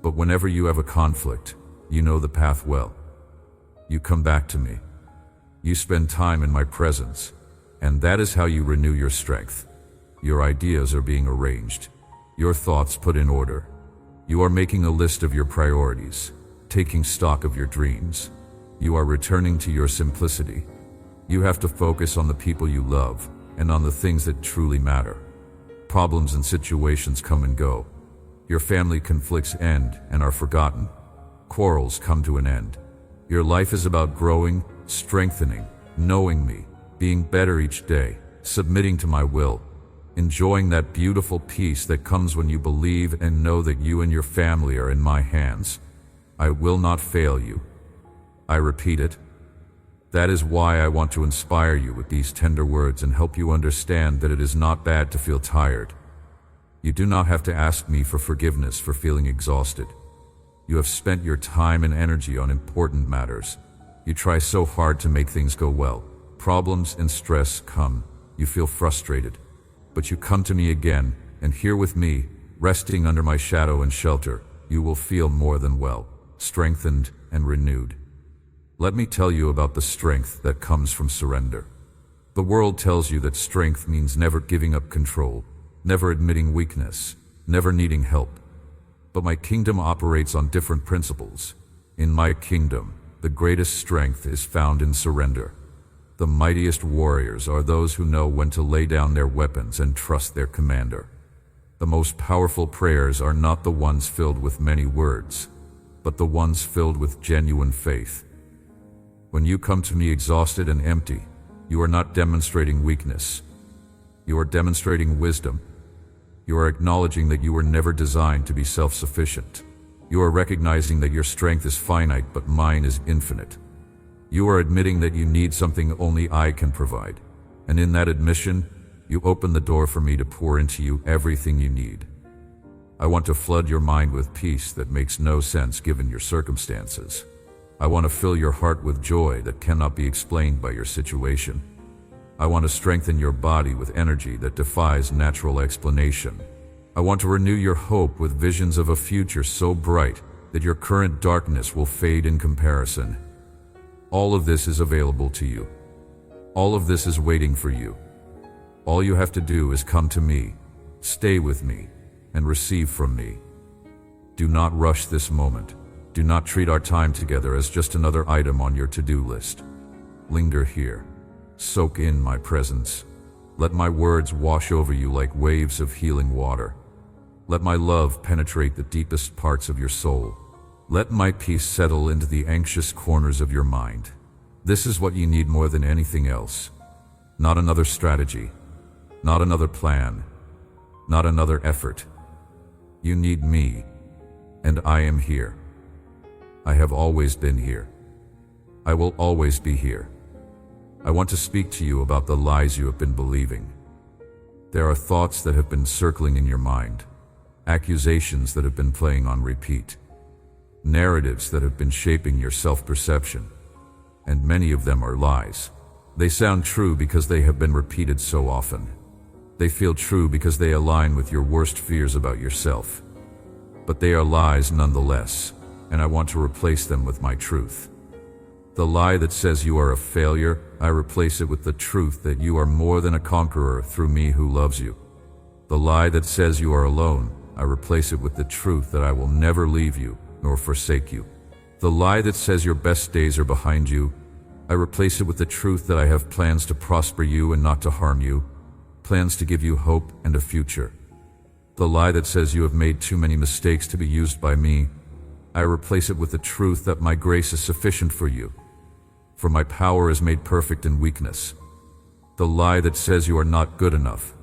But whenever you have a conflict, you know the path well. You come back to me. You spend time in my presence, and that is how you renew your strength. Your ideas are being arranged, your thoughts put in order. You are making a list of your priorities, taking stock of your dreams. You are returning to your simplicity. You have to focus on the people you love and on the things that truly matter. Problems and situations come and go. Your family conflicts end and are forgotten. Quarrels come to an end. Your life is about growing, strengthening, knowing me, being better each day, submitting to my will, enjoying that beautiful peace that comes when you believe and know that you and your family are in my hands. I will not fail you. I repeat it. That is why I want to inspire you with these tender words and help you understand that it is not bad to feel tired. You do not have to ask me for forgiveness for feeling exhausted. You have spent your time and energy on important matters. You try so hard to make things go well. Problems and stress come. You feel frustrated. But you come to me again, and here with me, resting under my shadow and shelter, you will feel more than well, strengthened and renewed. Let me tell you about the strength that comes from surrender. The world tells you that strength means never giving up control, never admitting weakness, never needing help. But my kingdom operates on different principles. In my kingdom, the greatest strength is found in surrender. The mightiest warriors are those who know when to lay down their weapons and trust their commander. The most powerful prayers are not the ones filled with many words, but the ones filled with genuine faith. When you come to me exhausted and empty, you are not demonstrating weakness. You are demonstrating wisdom. You are acknowledging that you were never designed to be self-sufficient. You are recognizing that your strength is finite, but mine is infinite. You are admitting that you need something only I can provide. And in that admission, you open the door for me to pour into you everything you need. I want to flood your mind with peace that makes no sense given your circumstances. I want to fill your heart with joy that cannot be explained by your situation. I want to strengthen your body with energy that defies natural explanation. I want to renew your hope with visions of a future so bright that your current darkness will fade in comparison. All of this is available to you. All of this is waiting for you. All you have to do is come to me, stay with me, and receive from me. Do not rush this moment. Do not treat our time together as just another item on your to-do list. Linger here. Soak in my presence. Let my words wash over you like waves of healing water. Let my love penetrate the deepest parts of your soul. Let my peace settle into the anxious corners of your mind. This is what you need more than anything else. Not another strategy. Not another plan. Not another effort. You need me, and I am here. I have always been here. I will always be here. I want to speak to you about the lies you have been believing. There are thoughts that have been circling in your mind, accusations that have been playing on repeat, narratives that have been shaping your self-perception, and many of them are lies. They sound true because they have been repeated so often. They feel true because they align with your worst fears about yourself. But they are lies nonetheless, and I want to replace them with my truth. The lie that says you are a failure, I replace it with the truth that you are more than a conqueror through me who loves you. The lie that says you are alone, I replace it with the truth that I will never leave you nor forsake you. The lie that says your best days are behind you, I replace it with the truth that I have plans to prosper you and not to harm you, plans to give you hope and a future. The lie that says you have made too many mistakes to be used by me, I replace it with the truth that my grace is sufficient for you, for my power is made perfect in weakness. The lie that says you are not good enough,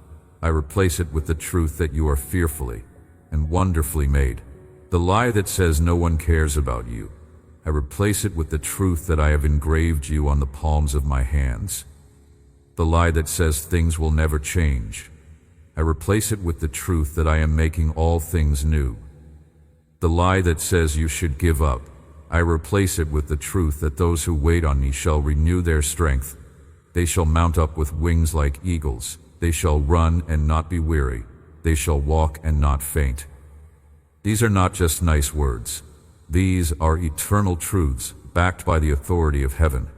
I replace it with the truth that you are fearfully and wonderfully made. The lie that says no one cares about you, I replace it with the truth that I have engraved you on the palms of my hands. The lie that says things will never change, I replace it with the truth that I am making all things new. The lie that says you should give up, I replace it with the truth that those who wait on me shall renew their strength. They shall mount up with wings like eagles. They shall run and not be weary. They shall walk and not faint. These are not just nice words. These are eternal truths backed by the authority of heaven.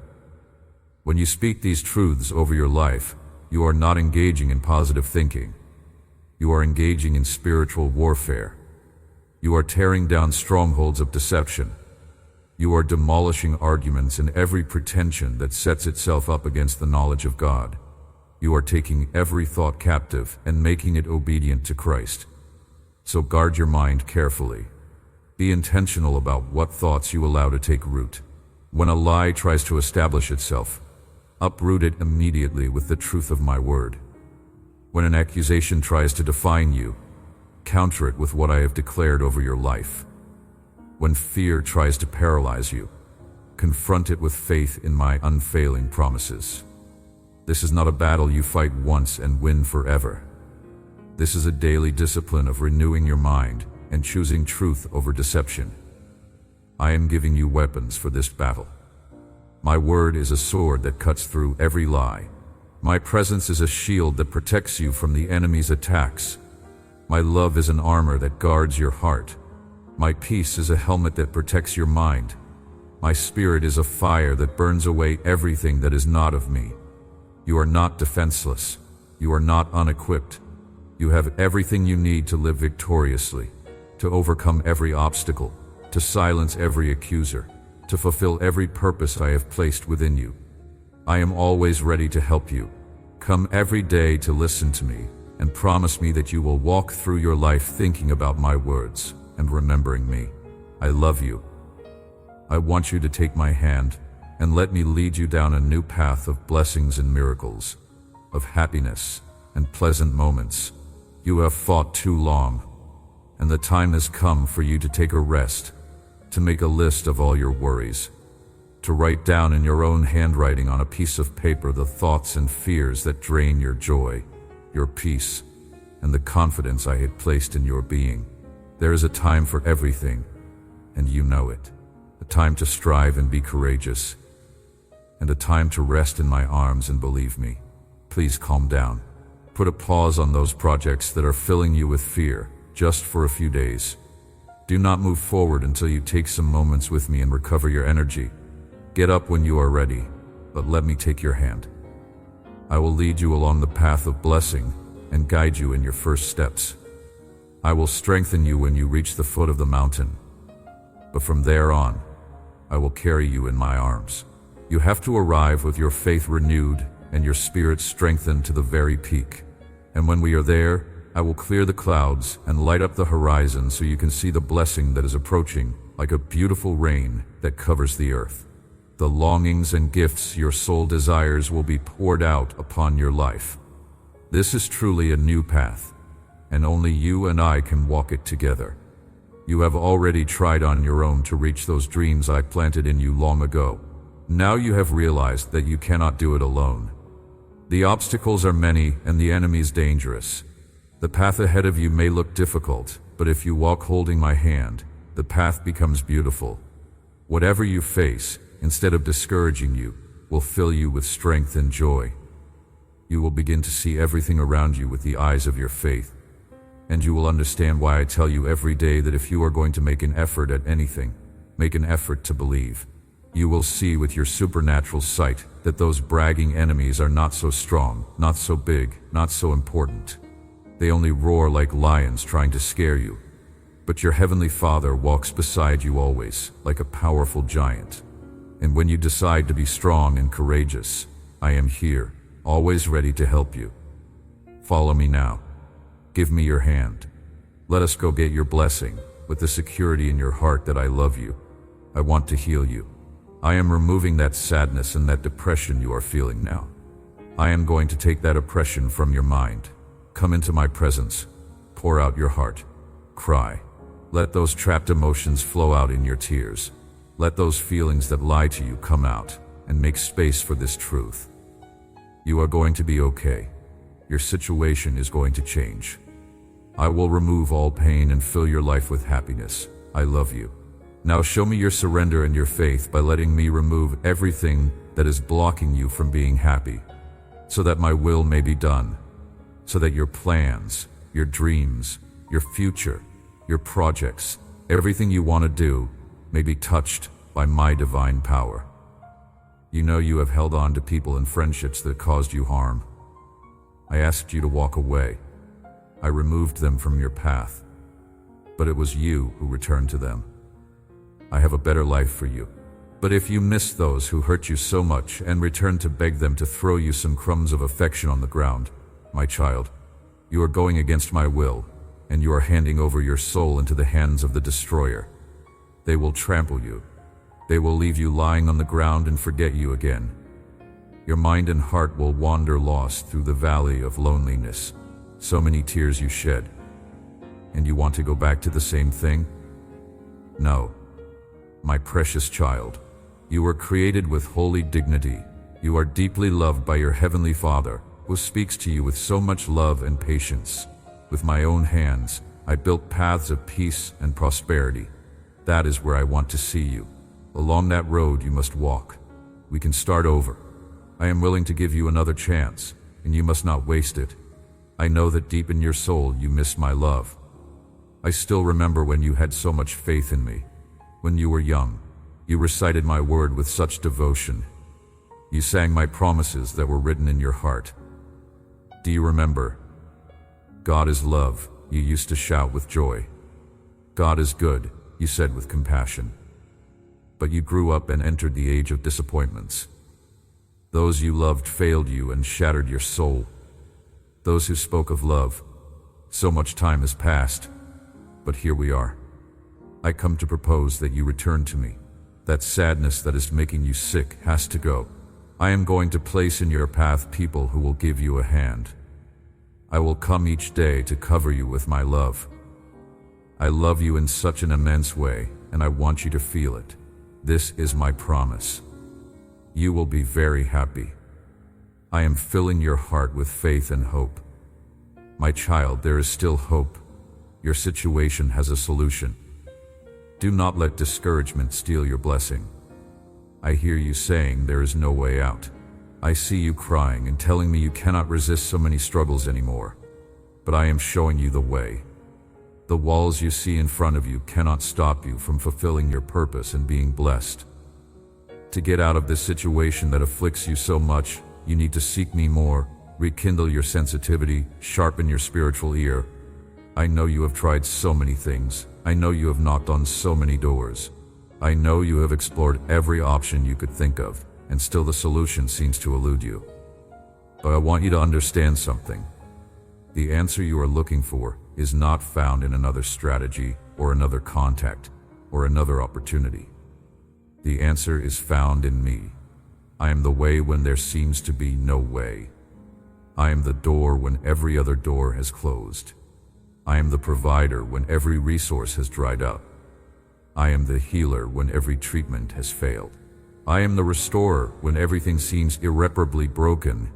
When you speak these truths over your life, you are not engaging in positive thinking. You are engaging in spiritual warfare. You are tearing down strongholds of deception. You are demolishing arguments and every pretension that sets itself up against the knowledge of God. You are taking every thought captive and making it obedient to Christ. So guard your mind carefully. Be intentional about what thoughts you allow to take root. When a lie tries to establish itself, uproot it immediately with the truth of my word. When an accusation tries to define you, counter it with what I have declared over your life. When fear tries to paralyze you, confront it with faith in my unfailing promises. This is not a battle you fight once and win forever. This is a daily discipline of renewing your mind and choosing truth over deception. I am giving you weapons for this battle. My word is a sword that cuts through every lie. My presence is a shield that protects you from the enemy's attacks. My love is an armor that guards your heart. My peace is a helmet that protects your mind. My spirit is a fire that burns away everything that is not of me. You are not defenseless. You are not unequipped. You have everything you need to live victoriously, to overcome every obstacle, to silence every accuser, to fulfill every purpose I have placed within you. I am always ready to help you. Come every day to listen to me, and promise me that you will walk through your life thinking about my words and remembering me. I love you. I want you to take my hand and let me lead you down a new path of blessings and miracles, of happiness and pleasant moments. You have fought too long, and the time has come for you to take a rest, to make a list of all your worries, to write down in your own handwriting on a piece of paper the thoughts and fears that drain your joy, your peace, and the confidence I had placed in your being. There is a time for everything, and you know it. A time to strive and be courageous, and a time to rest in my arms and believe me. Please calm down. Put a pause on those projects that are filling you with fear, just for a few days. Do not move forward until you take some moments with me and recover your energy. Get up when you are ready, but let me take your hand. I will lead you along the path of blessing and guide you in your first steps. I will strengthen you when you reach the foot of the mountain, but from there on, I will carry you in my arms. You have to arrive with your faith renewed and your spirit strengthened to the very peak. And when we are there, I will clear the clouds and light up the horizon so you can see the blessing that is approaching, like a beautiful rain that covers the earth. The longings and gifts your soul desires will be poured out upon your life. This is truly a new path, and only you and I can walk it together. You have already tried on your own to reach those dreams I planted in you long ago. Now you have realized that you cannot do it alone. The obstacles are many and the enemies dangerous. The path ahead of you may look difficult, but if you walk holding my hand, the path becomes beautiful. Whatever you face, instead of discouraging you, will fill you with strength and joy. You will begin to see everything around you with the eyes of your faith, and you will understand why I tell you every day that if you are going to make an effort at anything, make an effort to believe. You will see with your supernatural sight that those bragging enemies are not so strong, not so big, not so important. They only roar like lions trying to scare you. But your heavenly Father walks beside you always, like a powerful giant. And when you decide to be strong and courageous, I am here, always ready to help you. Follow me now. Give me your hand. Let us go get your blessing, with the security in your heart that I love you. I want to heal you. I am removing that sadness and that depression you are feeling now. I am going to take that oppression from your mind. Come into my presence. Pour out your heart. Cry. Let those trapped emotions flow out in your tears. Let those feelings that lie to you come out and make space for this truth. You are going to be okay. Your situation is going to change. I will remove all pain and fill your life with happiness. I love you. Now show me your surrender and your faith by letting me remove everything that is blocking you from being happy, so that my will may be done, so that your plans, your dreams, your future, your projects, everything you want to do may be touched by my divine power. You know you have held on to people and friendships that caused you harm. I asked you to walk away. I removed them from your path, but it was you who returned to them. I have a better life for you. But if you miss those who hurt you so much and return to beg them to throw you some crumbs of affection on the ground, my child, you are going against my will, and you are handing over your soul into the hands of the destroyer. They will trample you. They will leave you lying on the ground and forget you again. Your mind and heart will wander lost through the valley of loneliness. So many tears you shed. And you want to go back to the same thing? No. My precious child, you were created with holy dignity. You are deeply loved by your heavenly Father, who speaks to you with so much love and patience. With my own hands, I built paths of peace and prosperity. That is where I want to see you. Along that road you must walk. We can start over. I am willing to give you another chance, and you must not waste it. I know that deep in your soul you miss my love. I still remember when you had so much faith in me. When you were young, you recited my word with such devotion. You sang my promises that were written in your heart. Do you remember? God is love, you used to shout with joy. God is good, you said with compassion. But you grew up and entered the age of disappointments. Those you loved failed you and shattered your soul. Those who spoke of love. So much time has passed, but here we are. I come to propose that you return to me. That sadness that is making you sick has to go. I am going to place in your path people who will give you a hand. I will come each day to cover you with my love. I love you in such an immense way, and I want you to feel it. This is my promise. You will be very happy. I am filling your heart with faith and hope. My child, there is still hope. Your situation has a solution. Do not let discouragement steal your blessing. I hear you saying there is no way out. I see you crying and telling me you cannot resist so many struggles anymore. But I am showing you the way. The walls you see in front of you cannot stop you from fulfilling your purpose and being blessed. To get out of this situation that afflicts you so much, you need to seek me more, rekindle your sensitivity, sharpen your spiritual ear. I know you have tried so many things. I know you have knocked on so many doors. I know you have explored every option you could think of, and still the solution seems to elude you. But I want you to understand something. The answer you are looking for is not found in another strategy or another contact or another opportunity. The answer is found in me. I am the way when there seems to be no way. I am the door when every other door has closed. I am the provider when every resource has dried up. I am the healer when every treatment has failed. I am the restorer when everything seems irreparably broken.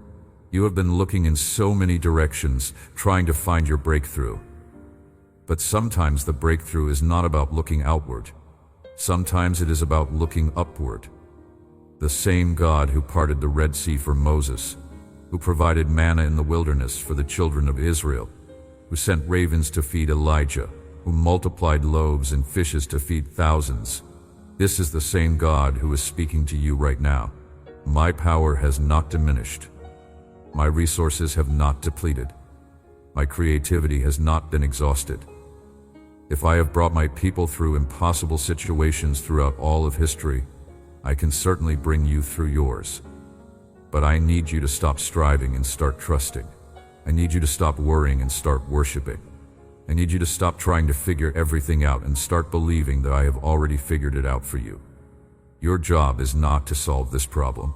You have been looking in so many directions, trying to find your breakthrough. But sometimes the breakthrough is not about looking outward. Sometimes it is about looking upward. The same God who parted the Red Sea for Moses, who provided manna in the wilderness for the children of Israel, who sent ravens to feed Elijah, who multiplied loaves and fishes to feed thousands. This is the same God who is speaking to you right now. My power has not diminished. My resources have not depleted. My creativity has not been exhausted. If I have brought my people through impossible situations throughout all of history, I can certainly bring you through yours. But I need you to stop striving and start trusting. I need you to stop worrying and start worshiping. I need you to stop trying to figure everything out and start believing that I have already figured it out for you. Your job is not to solve this problem.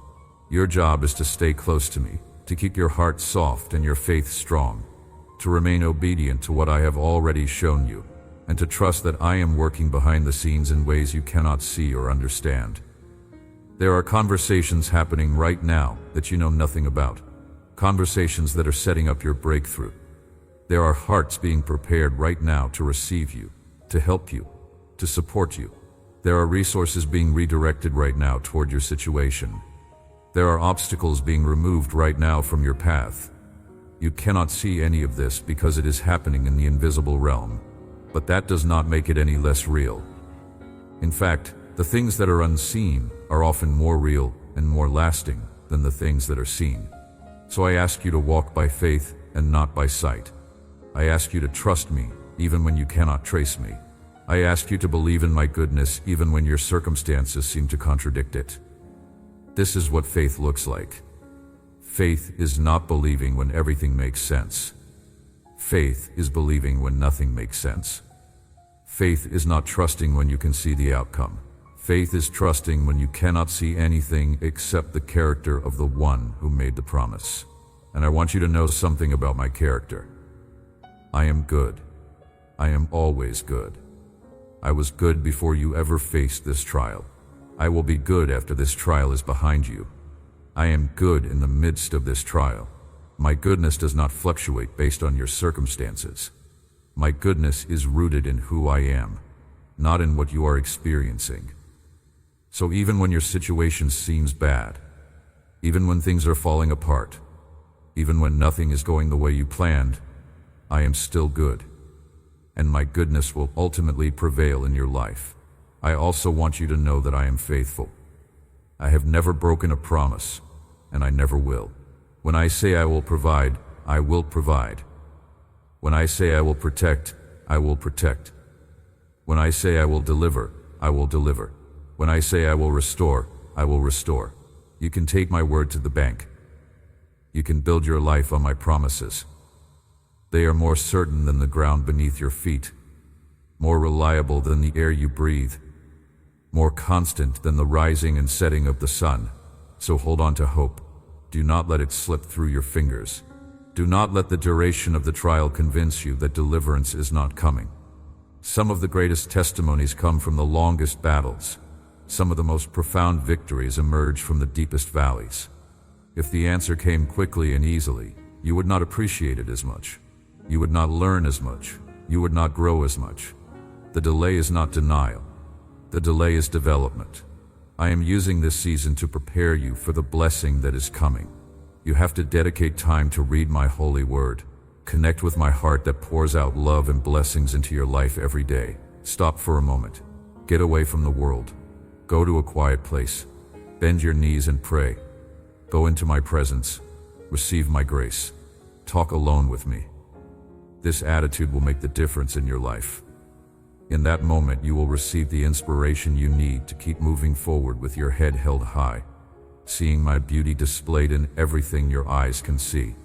Your job is to stay close to me, to keep your heart soft and your faith strong, to remain obedient to what I have already shown you, and to trust that I am working behind the scenes in ways you cannot see or understand. There are conversations happening right now that you know nothing about, conversations that are setting up your breakthrough. There are hearts being prepared right now to receive you, to help you, to support you. There are resources being redirected right now toward your situation. There are obstacles being removed right now from your path. You cannot see any of this because it is happening in the invisible realm, but that does not make it any less real. In fact, the things that are unseen are often more real and more lasting than the things that are seen. So I ask you to walk by faith and not by sight. I ask you to trust me even when you cannot trace me. I ask you to believe in my goodness even when your circumstances seem to contradict it. This is what faith looks like. Faith is not believing when everything makes sense. Faith is believing when nothing makes sense. Faith is not trusting when you can see the outcome. Faith is trusting when you cannot see anything except the character of the one who made the promise. And I want you to know something about my character. I am good. I am always good. I was good before you ever faced this trial. I will be good after this trial is behind you. I am good in the midst of this trial. My goodness does not fluctuate based on your circumstances. My goodness is rooted in who I am, not in what you are experiencing. So even when your situation seems bad, even when things are falling apart, even when nothing is going the way you planned, I am still good, and my goodness will ultimately prevail in your life. I also want you to know that I am faithful. I have never broken a promise, and I never will. When I say I will provide, I will provide. When I say I will protect, I will protect. When I say I will deliver, I will deliver. When I say I will restore, I will restore. You can take my word to the bank. You can build your life on my promises. They are more certain than the ground beneath your feet, more reliable than the air you breathe, more constant than the rising and setting of the sun. So hold on to hope. Do not let it slip through your fingers. Do not let the duration of the trial convince you that deliverance is not coming. Some of the greatest testimonies come from the longest battles. Some of the most profound victories emerge from the deepest valleys. If the answer came quickly and easily, you would not appreciate it as much. You would not learn as much. You would not grow as much. The delay is not denial. The delay is development. I am using this season to prepare you for the blessing that is coming. You have to dedicate time to read my holy word. Connect with my heart that pours out love and blessings into your life every day. Stop for a moment. Get away from the world. Go to a quiet place. Bend your knees and pray. Go into my presence. Receive my grace. Talk alone with me. This attitude will make the difference in your life. In that moment, you will receive the inspiration you need to keep moving forward with your head held high, seeing my beauty displayed in everything your eyes can see.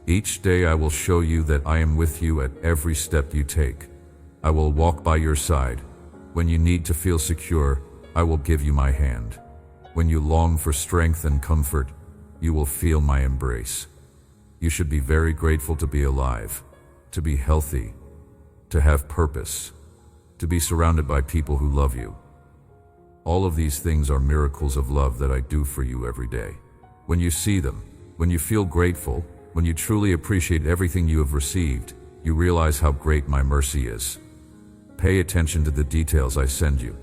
Each day I will show you that I am with you at every step you take. I will walk by your side. When you need to feel secure, I will give you my hand. When you long for strength and comfort, you will feel my embrace. You should be very grateful to be alive, to be healthy, to have purpose, to be surrounded by people who love you. All of these things are miracles of love that I do for you every day. When you see them, when you feel grateful, when you truly appreciate everything you have received, you realize how great my mercy is. Pay attention to the details I send you.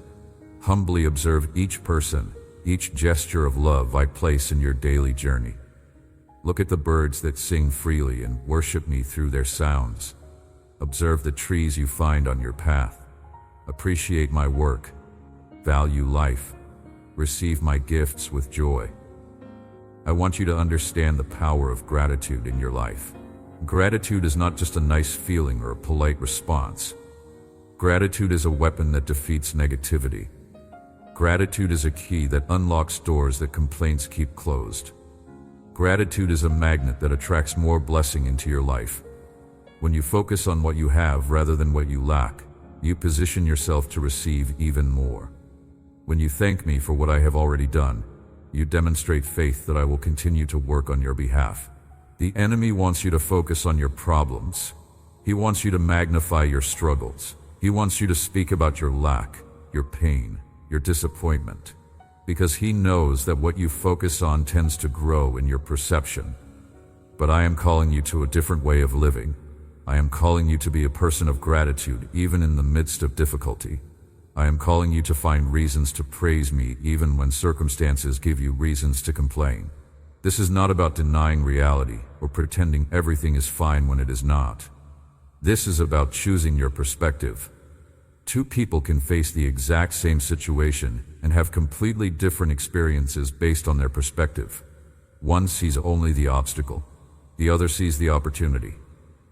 Humbly observe each person, each gesture of love I place in your daily journey. Look at the birds that sing freely and worship me through their sounds. Observe the trees you find on your path. Appreciate my work. Value life. Receive my gifts with joy. I want you to understand the power of gratitude in your life. Gratitude is not just a nice feeling or a polite response. Gratitude is a weapon that defeats negativity. Gratitude is a key that unlocks doors that complaints keep closed. Gratitude is a magnet that attracts more blessing into your life. When you focus on what you have rather than what you lack, you position yourself to receive even more. When you thank me for what I have already done, you demonstrate faith that I will continue to work on your behalf. The enemy wants you to focus on your problems. He wants you to magnify your struggles. He wants you to speak about your lack, your pain, your disappointment, because he knows that what you focus on tends to grow in your perception. But I am calling you to a different way of living. I am calling you to be a person of gratitude even in the midst of difficulty. I am calling you to find reasons to praise me even when circumstances give you reasons to complain. This is not about denying reality or pretending everything is fine when it is not. This is about choosing your perspective. Two people can face the exact same situation and have completely different experiences based on their perspective. One sees only the obstacle. The other sees the opportunity.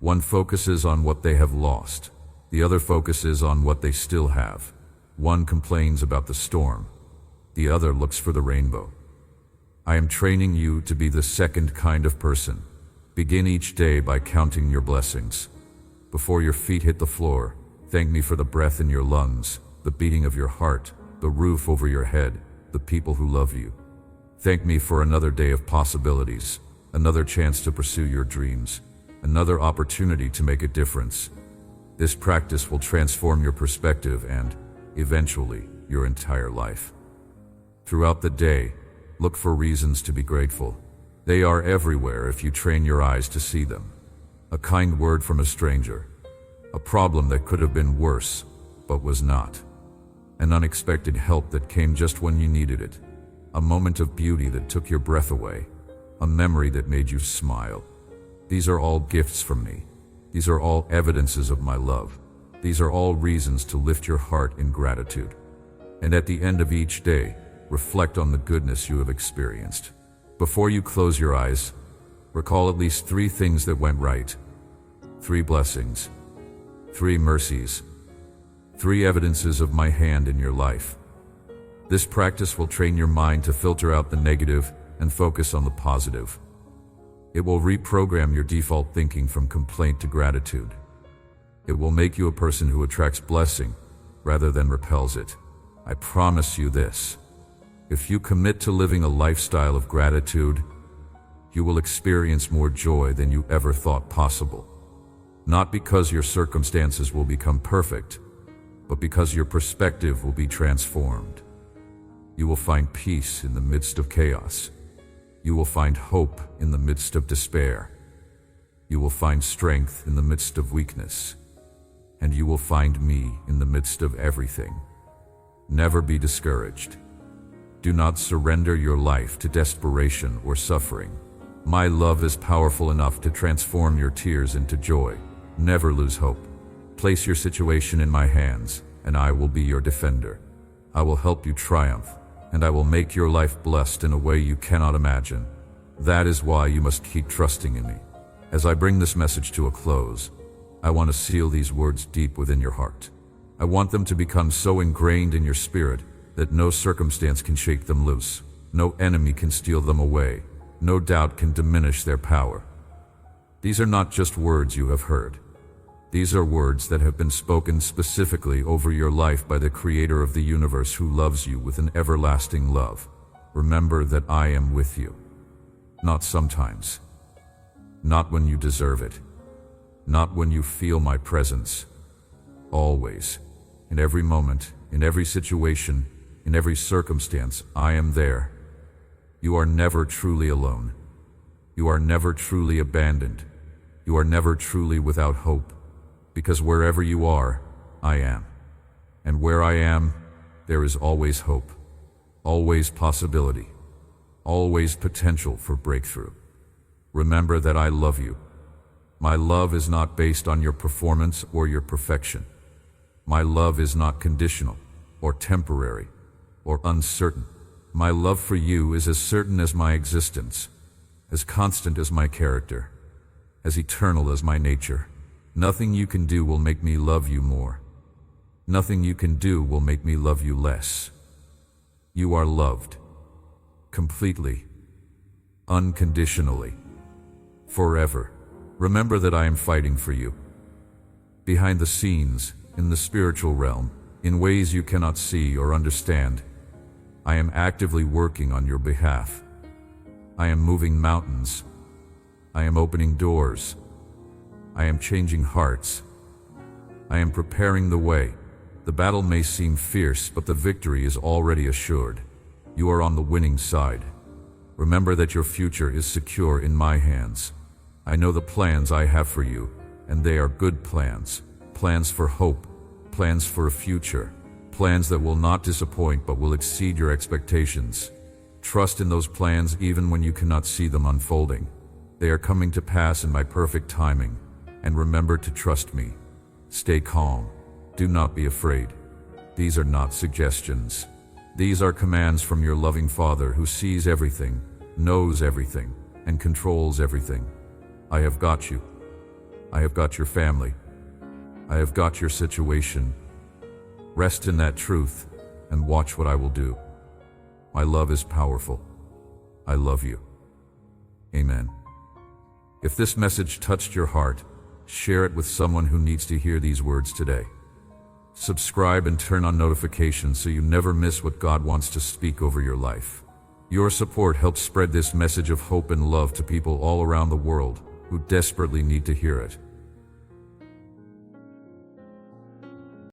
One focuses on what they have lost. The other focuses on what they still have. One complains about the storm. The other looks for the rainbow. I am training you to be the second kind of person. Begin each day by counting your blessings. Before your feet hit the floor, thank me for the breath in your lungs, the beating of your heart, the roof over your head, the people who love you. Thank me for another day of possibilities, another chance to pursue your dreams, another opportunity to make a difference. This practice will transform your perspective and, eventually, your entire life. Throughout the day, look for reasons to be grateful. They are everywhere if you train your eyes to see them. A kind word from a stranger. A problem that could have been worse, but was not. an unexpected help that came just when you needed it, a moment of beauty that took your breath away, a memory that made you smile. These are all gifts from me. These are all evidences of my love. These are all reasons to lift your heart in gratitude. And at the end of each day, reflect on the goodness you have experienced. Before you close your eyes, recall at least 3 things that went right. 3 blessings. 3 mercies. 3 evidences of my hand in your life. This practice will train your mind to filter out the negative and focus on the positive. It will reprogram your default thinking from complaint to gratitude. It will make you a person who attracts blessing rather than repels it. I promise you this. If you commit to living a lifestyle of gratitude, you will experience more joy than you ever thought possible. Not because your circumstances will become perfect, but because your perspective will be transformed. You will find peace in the midst of chaos. You will find hope in the midst of despair. You will find strength in the midst of weakness. And you will find me in the midst of everything. Never be discouraged. Do not surrender your life to desperation or suffering. My love is powerful enough to transform your tears into joy. Never lose hope. Place your situation in my hands, and I will be your defender. I will help you triumph, and I will make your life blessed in a way you cannot imagine. That is why you must keep trusting in me. As I bring this message to a close, I want to seal these words deep within your heart. I want them to become so ingrained in your spirit that no circumstance can shake them loose. No enemy can steal them away. No doubt can diminish their power. These are not just words you have heard. These are words that have been spoken specifically over your life by the Creator of the universe, who loves you with an everlasting love. Remember that I am with you. Not sometimes. Not when you deserve it. Not when you feel my presence. Always. In every moment, in every situation, in every circumstance, I am there. You are never truly alone. You are never truly abandoned. You are never truly without hope. Because wherever you are, I am. And where I am, there is always hope. Always possibility. Always potential for breakthrough. Remember that I love you. My love is not based on your performance or your perfection. My love is not conditional, or temporary, or uncertain. My love for you is as certain as my existence, as constant as my character, as eternal as my nature. Nothing you can do will make me love you more. Nothing you can do will make me love you less. You are loved. Completely. Unconditionally. Forever. Remember that I am fighting for you. Behind the scenes, in the spiritual realm, in ways you cannot see or understand, I am actively working on your behalf. I am moving mountains. I am opening doors. I am changing hearts. I am preparing the way. The battle may seem fierce, but the victory is already assured. You are on the winning side. Remember that your future is secure in my hands. I know the plans I have for you, and they are good plans. Plans for hope, plans for a future, plans that will not disappoint but will exceed your expectations. Trust in those plans even when you cannot see them unfolding. They are coming to pass in my perfect timing. And remember to trust me. Stay calm. Do not be afraid. These are not suggestions. These are commands from your loving Father, who sees everything, knows everything, and controls everything. I have got you. I have got your family. I have got your situation. Rest in that truth and watch what I will do. My love is powerful. I love you. Amen. If this message touched your heart, share it with someone who needs to hear these words today. Subscribe and turn on notifications so you never miss what God wants to speak over your life. Your support helps spread this message of hope and love to people all around the world who desperately need to hear it.